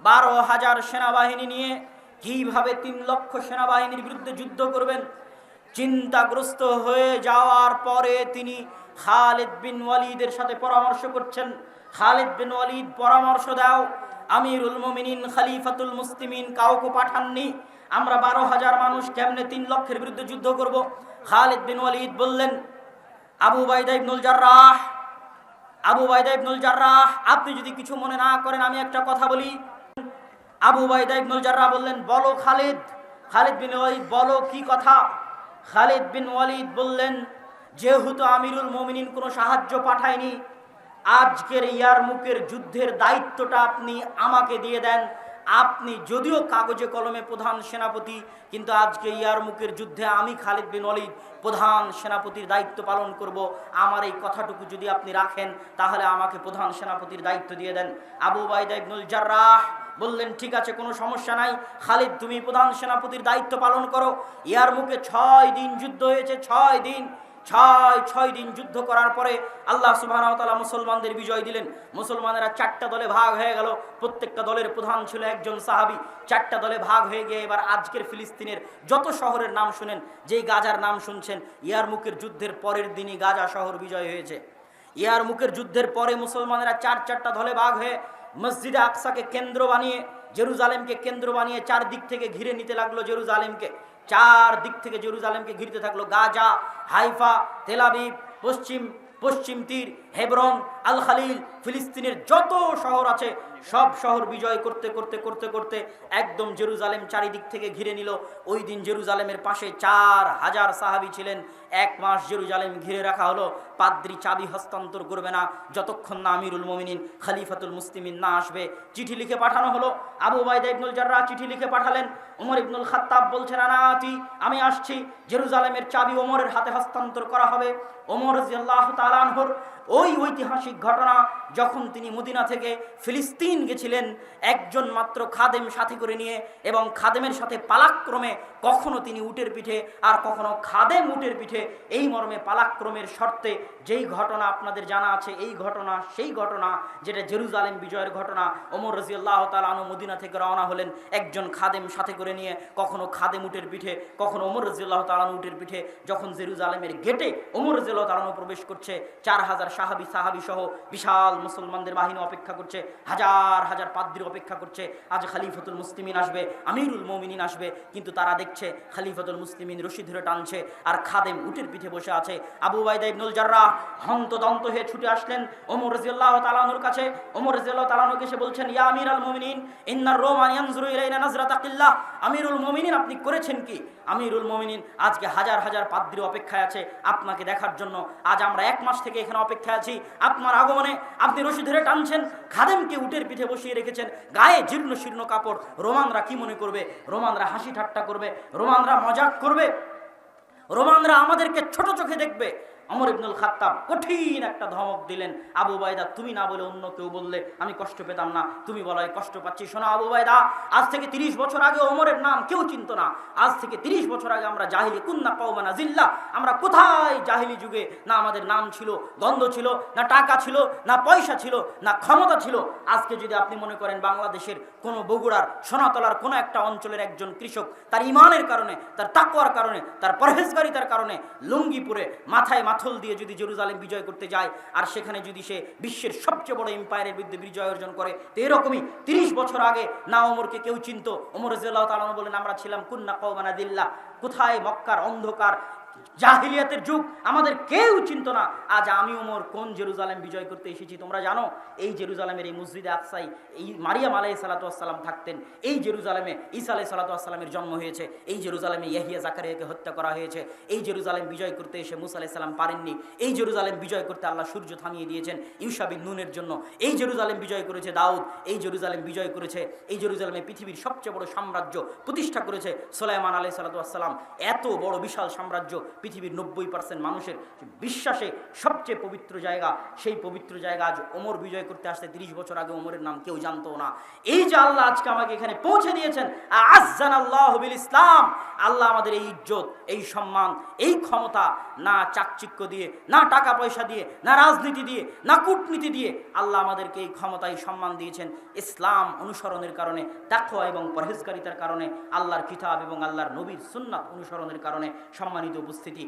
12,000 সেনাবাহিনী নিয়ে কিভাবে 3 লক্ষ সেনাবাহিনীর বিরুদ্ধে যুদ্ধ করবেন? চিন্তাগ্রস্ত হয়ে যাওয়ার পরে তিনি খালিদ বিন ওয়ালিদের সাথে পরামর্শ করছেন। খালিদ বিন ওয়ালিদ পরামর্শ দাও, আমিরুল মুমিনিন খলিফাতুল মুসলিমিন কাউকে পাঠাননি, আমরা 12,000 মানুষ কেমনে 3 লক্ষের বিরুদ্ধে যুদ্ধ করব? খালিদ বিন ওয়ালিদ বললেন, আবু উবাইদা ইবনুল জাররাহ, আপনি যদি কিছু মনে না করেন আমি একটা কথা বলি। আবু উবাইদা ইবনুল জাররাহ বললেন, বলো খালিদ। খালিদ বিন ওয়ালিদ, বলো কি কথা? খালিদ বিন ওয়ালিদ বললেন, যেহেতু আমিরুল মুমিনিন কোনো সাহায্য পাঠায়নি, আজকের ইয়ারমুকের যুদ্ধের দায়িত্বটা আপনি আমাকে দিয়ে দেন। আপনি যদিও কাগজে কলমে প্রধান সেনাপতি, কিন্তু আজকে ইয়ারমুকের যুদ্ধে আমি খালিদ বিন ওয়ালিদ প্রধান সেনাপতির দায়িত্ব পালন করব। আমার এই কথাটুকু যদি আপনি রাখেন তাহলে আমাকে প্রধান সেনাপতির দায়িত্ব দিয়ে দেন। আবু উবাইদা ইবনুল জাররাহ বললেন, ঠিক আছে, কোনো সমস্যা নাই, খালিদ তুমি প্রধান সেনাপতির দায়িত্ব পালন করো। ইয়ারমুকে 6 দিন যুদ্ধ হয়েছে, 6 দিন। ছয় দিন যুদ্ধ করার পরে আল্লাহ সুবহানাহু ওয়া তাআলা মুসলমানদের বিজয় দিলেন। মুসলমানেরা 4টা দলে ভাগ হয়ে গেল। প্রত্যেকটা দলের প্রধান ছিল একজন সাহাবী। 4টা দলে ভাগ হয়ে গিয়ে এবার আজকের ফিলিস্তিনের যত শহরের নাম শুনেন, যেই গাজার নাম শুনছেন, ইয়ারমুকের যুদ্ধের পরের দিনই গাজা শহর বিজয় হয়েছে। ইয়ারমুকের যুদ্ধের পরে মুসলমানেরা 4টা দলে ভাগ হয়ে মসজিদে আকসাকে কেন্দ্র বানিয়ে, জেরুজালেমকে কেন্দ্র বানিয়ে 4 দিক থেকে ঘিরে নিতে লাগলো জেরুজালেমকে। 4 দিক থেকে জেরুজালেমকে ঘিরতে থাকলো। গাজা, হাইফা, তেল আবিব, পশ্চিম তীর, হেবরন, আল খালিল, ফিলিস্তিনের যত শহর আছে সব শহর বিজয় করতে করতে করতে করতে একদম জেরুজালেম চারিদিক থেকে ঘিরে নিল। ওই দিন জেরুজালেমের পাশে 4000 সাহাবী ছিলেন। 1 মাস জেরুজালেম ঘিরে রাখা হলো। পাদ্রী চাবি হস্তান্তর করবে না যতক্ষণ না আমিরুল মুমিনিন খলিফাতুল মুসলিমিন না আসবে। চিঠি লিখে পাঠানো হলো। আবু উবাইদা ইবনুল জাররাহ চিঠি লিখে পাঠালেন। ওমর ইবনুল খাত্তাব বলছেন, আমি আসছি, জেরুজালেমের চাবি ওমরের হাতে হস্তান্তর করা হবে। ওমর রাদিয়াল্লাহু তাআলা আনহুর ওই ঐতিহাসিক ঘটনা, যখন তিনি মদিনা থেকে ফিলিস্তিন গেছিলেন একজন মাত্র খাদেম সাথে করে নিয়ে, এবং খাদেমের সাথে পালাক্রমে, কখনো তিনি উটের পিঠে আর কখনো খাদেম উটের পিঠে, এই মর্মে পালাক্রমের শর্তে যেই ঘটনা আপনাদের জানা আছে, এই ঘটনা সেই ঘটনা যেটা জেরুজালেম বিজয়ের ঘটনা। ওমর রাদিয়াল্লাহু তাআলা আনহু মদিনা থেকে রওনা হলেন একজন খাদেম সাথে করে নিয়ে, কখনো খাদেম উটের পিঠে, কখনো ওমর রাদিয়াল্লাহু তাআলা আনহু উটের পিঠে। যখন জেরুজালেমের গেটে ওমর রাদিয়াল্লাহু তাআলা আনহু প্রবেশ করছে, 4000 সাহাবী সহ বিশাল মুসলমানদের বাহিনী অপেক্ষা করছে, হাজার হাজার পাদ্রী অপেক্ষা করছে। আজ খলিফাতুল মুসলিমিন আসবে, আমিরুল মুমিনিন আসবে, কিন্তু তারা দেখছে খলিফাতুল মুসলিমিন রশি ধরে টানছে আর খাদেম উটের পিঠে বসে আছে। আবু উবাইদা ইবনুল জাররাহ হন্তদন্ত হয়ে ছুটে আসলেন ওমর রাদিয়াল্লাহু তাআলা আনহুর কাছে। ওমর রাদিয়াল্লাহু তাআলা আনহুকে এসে বলছেন, ইয়া আমিরাল মুমিনিন, ইন্নার রোমান ইয়ানজুরু ইলাইনা নাজরাতা কিল্লাহ। আমিরুল মুমিনিন, আপনি করেছেন কি? আমিরুল মুমিনিন, আজকে হাজার হাজার পাদ্রী অপেক্ষায় আছে আপনাকে দেখার জন্য। আজ আমরা 1 মাস থেকে এখানে অপেক্ষায় আছি আপনার আগমনে। আপনি রশি ধরে টানছেন, খাদেমকে উটের পিঠে বসিয়ে রেখেছেন, গায়ে জীর্ণ শীর্ণ কাপড়। রোমানরা কি মনে করবে? রোমানরা হাসি ঠাট্টা করবে, রোমানরা মজাক করবে, রোমানরা আমাদেরকে ছোট চোখে দেখবে। ওমর ইবনুল খাত্তাব কঠিন একটা ধমক দিলেন, আবু উবাইদা, তুমি না বলে অন্য কেউ বললে আমি কষ্ট পেতাম না, তুমি বলায় কষ্ট পাচ্ছি। শোনো আবু উবাইদা, আজ থেকে 30 বছর আগে ওমরের নাম কেউ চিনত না। আজ থেকে 30 বছর আগে আমরা জাহিলি কুন্না কওমানা জিল্লা, আমরা কোথায় জাহিলি যুগে না আমাদের নাম ছিল, গন্ধ ছিল, না টাকা ছিল, না পয়সা ছিল, না ক্ষমতা ছিল। আজকে যদি আপনি মনে করেন বাংলাদেশের কোনো বগুড়ার সোনাতলার কোনো একটা অঞ্চলের একজন কৃষক তার ইমানের কারণে, তার তাকওয়ার কারণে, তার পরহেজগারিতার কারণে লুঙ্গি পরে মাথায় মাথল দিয়ে যদি জেরুজালেম বিজয় করতে যায়, আর সেখানে যদি সে বিশ্বের সবচেয়ে বড় এম্পায়ারের বিরুদ্ধে বিজয় অর্জন করে, তো এরকমই 30 বছর আগে না ওমরকে কেউ চিনত। ওমর রাদিয়াল্লাহু তাআলা বলেন, আমরা ছিলাম কুন্না কওমানা দিল্লা, কোথায় মক্কার অন্ধকার জাহিলিয়াতের যুগ, আমাদের কেউ চিনত না। আজ আমি ওমর কোন জেরুজালেম বিজয় করতে এসেছি তোমরা জানো? এই জেরুজালেমের এই মসজিদে আকসাই এই মারিয়াম আলাইহিস সালাতু ওয়াস সালাম থাকতেন। এই জেরুজালেমে ঈসা আলাইহিস সালাতু ওয়াস সালামের জন্ম হয়েছে। এই জেরুজালেমে ইয়াহিয়া জাকারিয়াকে হত্যা করা হয়েছে। এই জেরুজালেম বিজয় করতে এসে মুসা আলাইহিস সালাম পারেননি। এই জেরুজালেম বিজয় করতে আল্লাহ সূর্য থামিয়ে দিয়েছেন ইউশা বিন নুনের জন্য। এই জেরুজালেম বিজয় করেছে দাউদ। এই জেরুজালেম বিজয় করেছে, এই জেরুজালেমে পৃথিবীর সবচেয়ে বড় সাম্রাজ্য প্রতিষ্ঠা করেছে সুলাইমান আলাইহিস সালাতু ওয়াস সালাম। এত বড় বিশাল সাম্রাজ্য, পৃথিবীর 90% মানুষের বিশ্বাসে সবচেয়ে পবিত্র জায়গা, সেই পবিত্র জায়গা আজ ওমর বিজয় করতে আসতে 30 বছর আগে ওমরের নাম কেউ জানতো না। এই যে আল্লাহ আজকে আমাকে এখানে পৌঁছে দিয়েছেন, আযযানাল্লাহু বিল ইসলাম, আল্লাহ আমাদের এই ইজ্জত, এই সম্মান, এই ক্ষমতা না চাকচিক্য দিয়ে, না টাকা পয়সা দিয়ে, না রাজনীতি দিয়ে, না কূটনীতি দিয়ে, আল্লাহ আমাদেরকে এই ক্ষমতা, এই সম্মান দিয়েছেন ইসলাম অনুসরণের কারণে, তাকওয়া এবং পরহেজগারিতার কারণে, আল্লাহর কিতাব এবং আল্লাহর নবীর সুন্নাত অনুসরণের কারণে। সম্মানিত উপস্থিতি,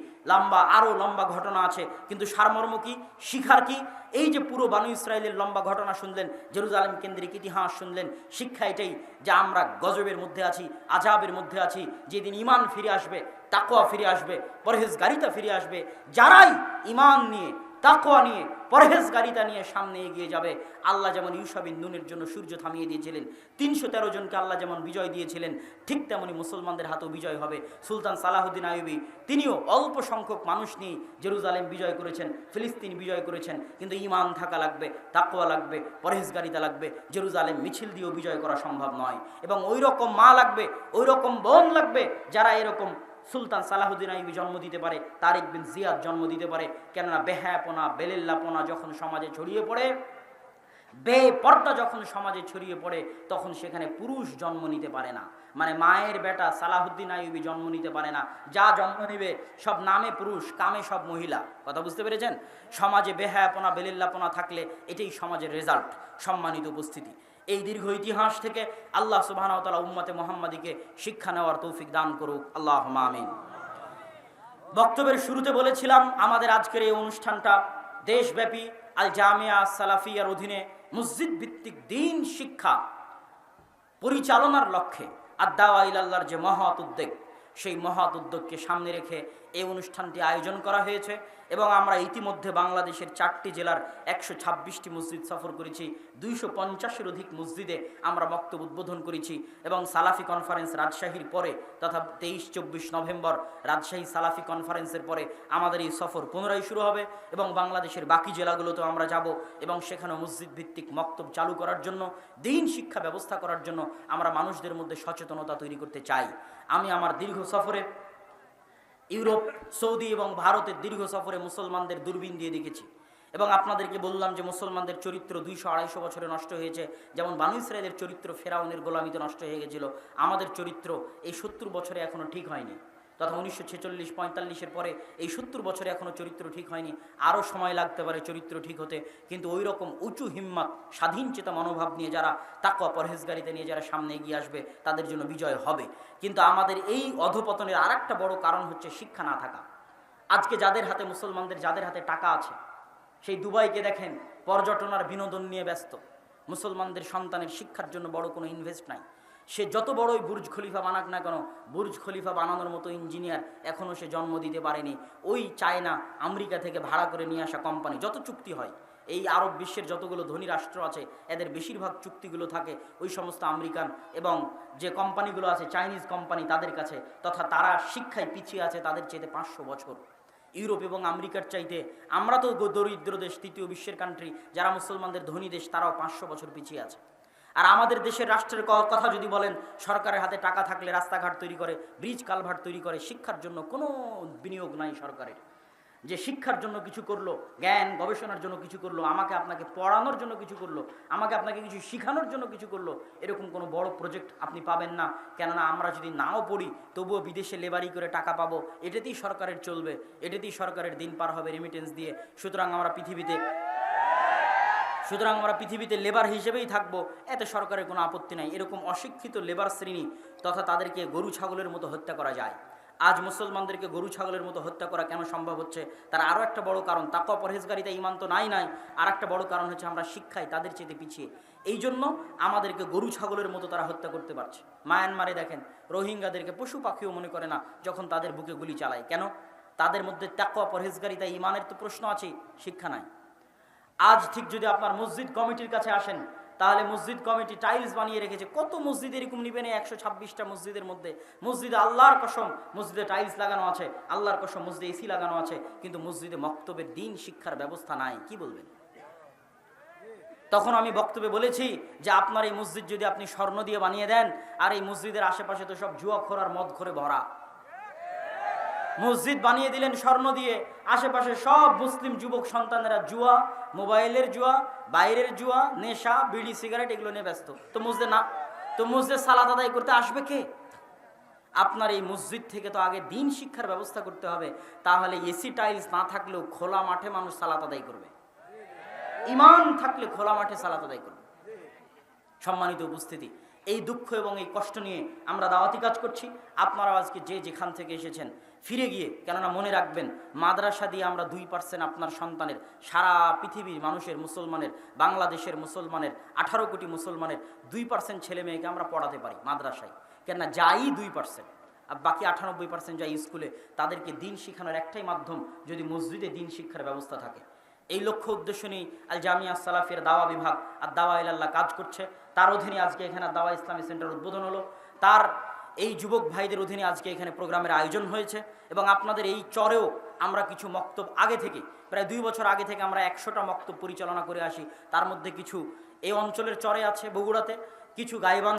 আরো লম্বা ঘটনা আছে, কিন্তু সারমর্ম কি, শিখার কি? এই যে পুরো বানু ইসরাইলের লম্বা ঘটনা শুনলেন, জেরুজালেম কেন্দ্রিক ইতিহাস শুনলেন, শিক্ষা এটাই যে আমরা গজবের মধ্যে আছি, আযাবের মধ্যে আছি। যেদিন ঈমান ফিরে আসবে, তাকওয়া ফিরে আসবে, পরহেজগারিতা ফিরে আসবে, যারাই ঈমান নিয়ে, তাকওয়া নিয়ে, পরহেজগারিতা নিয়ে সামনে এগিয়ে যাবে, আল্লাহ যেমন ইউশা বিন নুনের জন্য সূর্য থামিয়ে দিয়েছিলেন, 313 জনকে আল্লাহ যেমন বিজয় দিয়েছিলেন, ঠিক তেমনি মুসলমানদের হাতেও বিজয় হবে। সুলতান সালাহুদ্দিন আইয়ুবী তিনিও অল্প সংখ্যক মানুষ নিয়ে জেরুজালেম বিজয় করেছেন, ফিলিস্তিন বিজয় করেছেন, কিন্তু ঈমান থাকা লাগবে, তাকওয়া লাগবে, পরহেজগারিতা লাগবে। জেরুজালেম মিছিল দিয়েও বিজয় করা সম্ভব নয়, এবং ওই রকম মা লাগবে, ওই রকম বোন লাগবে যারা এরকম সুলতান সালাহুদ্দিন আইয়ুবী জন্ম দিতে পারে, তারিক বিন জিয়াদ জন্ম দিতে পারে। কেননা বেহায়াপনা, বেলেল্লাপনা যখন সমাজে ছড়িয়ে পড়ে, বেপর্দা যখন সমাজে ছড়িয়ে পড়ে তখন সেখানে পুরুষ জন্ম নিতে পারে না, মানে মায়ের বেটা সালাহুদ্দিন আইয়ুবী জন্ম নিতে পারে না, যা জন্ম নেবে সব নামে পুরুষ কামে সব মহিলা। কথা বুঝতে পেরেছেন? সমাজে বেহায়াপনা বেলিল্লাপনা থাকলে এটাই সমাজের রেজাল্ট। সম্মানিত উপস্থিতি, এই দীর্ঘ ইতিহাস থেকে আল্লাহ সুবহানাহু ওয়া তাআলা উম্মতে মুহাম্মাদীকে শিক্ষা নেওয়ার তৌফিক দান করুক, আল্লাহুম্মা আমিন। বক্তব্যের শুরুতে বলেছিলাম আমাদের আজকের এই অনুষ্ঠানটা দেশব্যাপী আল জামিয়া সালাফিয়ার অধীনে মসজিদ ভিত্তিক দ্বীন শিক্ষা পরিচালনার লক্ষ্যে আদ-দাওয়া ইলাল্লাহর যে মহৎ উদ্যোগ, সেই মহৎ উদ্যোগকে সামনে রেখে এই অনুষ্ঠানটি আয়োজন করা হয়েছে। এবং আমরা ইতিমধ্যে বাংলাদেশের 4টি জেলার 126টি মসজিদ সফর করেছি, 250-এর অধিক মসজিদে আমরা বক্তব্য উদ্বোধন করেছি। এবং সালাফি কনফারেন্স রাজশাহীর পরে তথা 23-24 নভেম্বর রাজশাহী সালাফি কনফারেন্সের পরে আমাদের এই সফর পুনরায় শুরু হবে এবং বাংলাদেশের বাকি জেলাগুলোতেও আমরা যাব এবং সেখানে মসজিদ ভিত্তিক মক্তব চালু করার জন্য, দ্বীন শিক্ষা ব্যবস্থা করার জন্য আমরা মানুষদের মধ্যে সচেতনতা তৈরি করতে চাই। আমি আমার দীর্ঘ সফরে ইউরোপ, সৌদি এবং ভারতের দীর্ঘ সফরে মুসলমানদের দূরবীন দিয়ে দেখেছি এবং আপনাদেরকে বললাম যে মুসলমানদের চরিত্র 200-250 বছরে নষ্ট হয়েছে। যেমন বানু ইসরায়েলের চরিত্র ফেরাউনের গোলামিতে নষ্ট হয়ে গেছিল, আমাদের চরিত্র এই 70 বছরে এখনও ঠিক হয়নি, তথা 1946-45-এর পরে এই 70 বছরে এখনও চরিত্র ঠিক হয়নি। আরও সময় লাগতে পারে চরিত্র ঠিক হতে, কিন্তু ওই রকম উঁচু হিম্মত, স্বাধীন চেতা মনোভাব নিয়ে যারা, তাকওয়া পরহেজগারিতা নিয়ে যারা সামনে এগিয়ে আসবে তাদের জন্য বিজয় হবে। কিন্তু আমাদের এই অধপতনের আর একটা বড় কারণ হচ্ছে শিক্ষা না থাকা। আজকে যাদের হাতে, মুসলমানদের যাদের হাতে টাকা আছে, সেই দুবাইকে দেখেন পর্যটন আর বিনোদন নিয়ে ব্যস্ত। মুসলমানদের সন্তানের শিক্ষার জন্য বড় কোনো ইনভেস্ট নাই। সে যত বড়ই বুর্জ খলিফা বানাক না কেন, বুর্জ খলিফা বানানোর মতো ইঞ্জিনিয়ার এখনও সে জন্ম দিতে পারেনি। ওই চায়না, আমেরিকা থেকে ভাড়া করে নিয়ে আসা কোম্পানি, যত চুক্তি হয়, এই আরব বিশ্বের যতগুলো ধনী রাষ্ট্র আছে এদের বেশিরভাগ চুক্তিগুলো থাকে ওই সমস্ত আমেরিকান এবং যে কোম্পানিগুলো আছে চাইনিজ কোম্পানি তাদের কাছে, তথা তারা শিক্ষায় পিছিয়ে আছে তাদের চাইতে 500 বছর। ইউরোপ এবং আমেরিকার চাইতে আমরা তো দরিদ্র দেশ, তৃতীয় বিশ্বের কান্ট্রি, যারা মুসলমানদের ধনী দেশ তারাও 500 বছর পিছিয়ে আছে। আর আমাদের দেশের রাষ্ট্রের কথা যদি বলেন, সরকারের হাতে টাকা থাকলে রাস্তাঘাট তৈরি করে, ব্রিজ কালভার্ট তৈরি করে, শিক্ষার জন্য কোনো বিনিয়োগ নাই সরকারের। যে শিক্ষার জন্য কিছু করলো, জ্ঞান গবেষণার জন্য কিছু করলো, আমাকে আপনাকে পড়ানোর জন্য কিছু করলো, আমাকে আপনাকে কিছু শেখানোর জন্য কিছু করলো, এরকম কোনো বড় প্রজেক্ট আপনি পাবেন না। কেননা আমরা যদি নাও পড়ি তবুও বিদেশে লেবারি করে টাকা পাবো, এটাতেই সরকারের চলবে, এটাতেই সরকারের দিন পার হবে রেমিটেন্স দিয়ে। সুতরাং আমরা পৃথিবীতে লেবার হিসেবেই থাকবো, এতে সরকারের কোনো আপত্তি নাই। এরকম অশিক্ষিত লেবার শ্রেণী তথা তাদেরকে গরু ছাগলের মতো হত্যা করা যায়। আজ মুসলমানদেরকে গরু ছাগলের মতো হত্যা করা কেন সম্ভব হচ্ছে? তার আরও একটা বড় কারণ, তাকওয়া পরহেজগারিতা ঈমান তো নাই। আর একটা বড় কারণ হচ্ছে আমরা শিক্ষায় তাদের চেয়ে পিছিয়ে। এই জন্য আমাদেরকে গরু ছাগলের মতো তারা হত্যা করতে পারছে। মায়ানমারে দেখেন রোহিঙ্গাদেরকে পশু পাখিও মনে করে না যখন তাদের বুকে গুলি চালায়। কেন? তাদের মধ্যে তাকওয়া পরহেজগারিতা ঈমানের তো প্রশ্ন আছেই, শিক্ষা নাই। আজ ঠিক যদি আপনার মসজিদ কমিটির কাছে আসেন, তাহলে মসজিদ কমিটি টাইলস বানিয়ে রেখেছে। কত মসজিদ এরকম নিবেন? 126টা মসজিদের মধ্যে মসজিদে আল্লাহর কসম মসজিদে টাইলস লাগানো আছে, আল্লাহর কসম মসজিদে এসি লাগানো আছে, কিন্তু মসজিদে মক্তবের দ্বীন শিক্ষার ব্যবস্থা নাই। কি বলবেন? তখন আমি বক্তব্যে বলেছি যে আপনার এই মসজিদ যদি আপনি স্বর্ণ দিয়ে বানিয়ে দেন, আর এই মসজিদের আশেপাশে তো সব জুয়াখোর আর মদখোরে ভরা, মসজিদ বানিয়ে দিলেন স্বর্ণ দিয়ে, আশেপাশে সব মুসলিম যুবক সন্তানেরা জুয়া, মোবাইলের জুয়া, বাইরের জুয়া, নেশা, বিড়ি, সিগারেট এগুলো নিয়ে ব্যস্ত। তো মসজিদে সালাত আদায় করতে আসবে কে? আপনার এই মসজিদ থেকে তো আগে দ্বীন শিক্ষার ব্যবস্থা করতে হবে। তাহলে এসি টাইলস না থাকলেও খোলা মাঠে মানুষ সালাত আদায় করবে, ঈমান থাকলে খোলা মাঠে সালাত আদায় করবে। সম্মানিত উপস্থিতি, এই দুঃখ এবং এই কষ্ট নিয়ে আমরা দাওয়াতি কাজ করছি। আপনারা আজকে যে যেখান থেকে এসেছেন ফিরে গিয়ে, কেননা মনে রাখবেন মাদ্রাসা দিয়ে আমরা 2% আপনার সন্তানের, সারা পৃথিবীর মানুষের, মুসলমানের, বাংলাদেশের মুসলমানের, 18 কোটি মুসলমানের 2% ছেলে মেয়েকে আমরা পড়াতে পারি মাদ্রাসায়। কেননা যাই 2%, আর বাকি 98% যাই স্কুলে, তাদেরকে দ্বীন শেখানোর একটাই মাধ্যম যদি মসজিদে দ্বীন শিক্ষার ব্যবস্থা থাকে। এই লক্ষ্য উদ্দেশ্য নিয়ে আল জামিয়া সালাফিয়ার দাওয়া বিভাগ আর দাওয়া ইলাল্লাহ কাজ করছে। তার অধীনে আজকে এখানে দাওয়া ইসলামী সেন্টার উদ্বোধন হলো। তার এই যুবক ভাইদের অধীনে আজকে এখানে প্রোগ্রামের আয়োজন হয়েছে এবং আপনাদের এই চরেও আমরা কিছু মক্তব আগে থেকে, প্রায় 2 বছর আগে থেকে আমরা 100টা মক্তব পরিচালনা করে আসি। তার মধ্যে কিছু এই অঞ্চলের চরে আছে, বগুড়াতে, কিছু গাইবান্ধা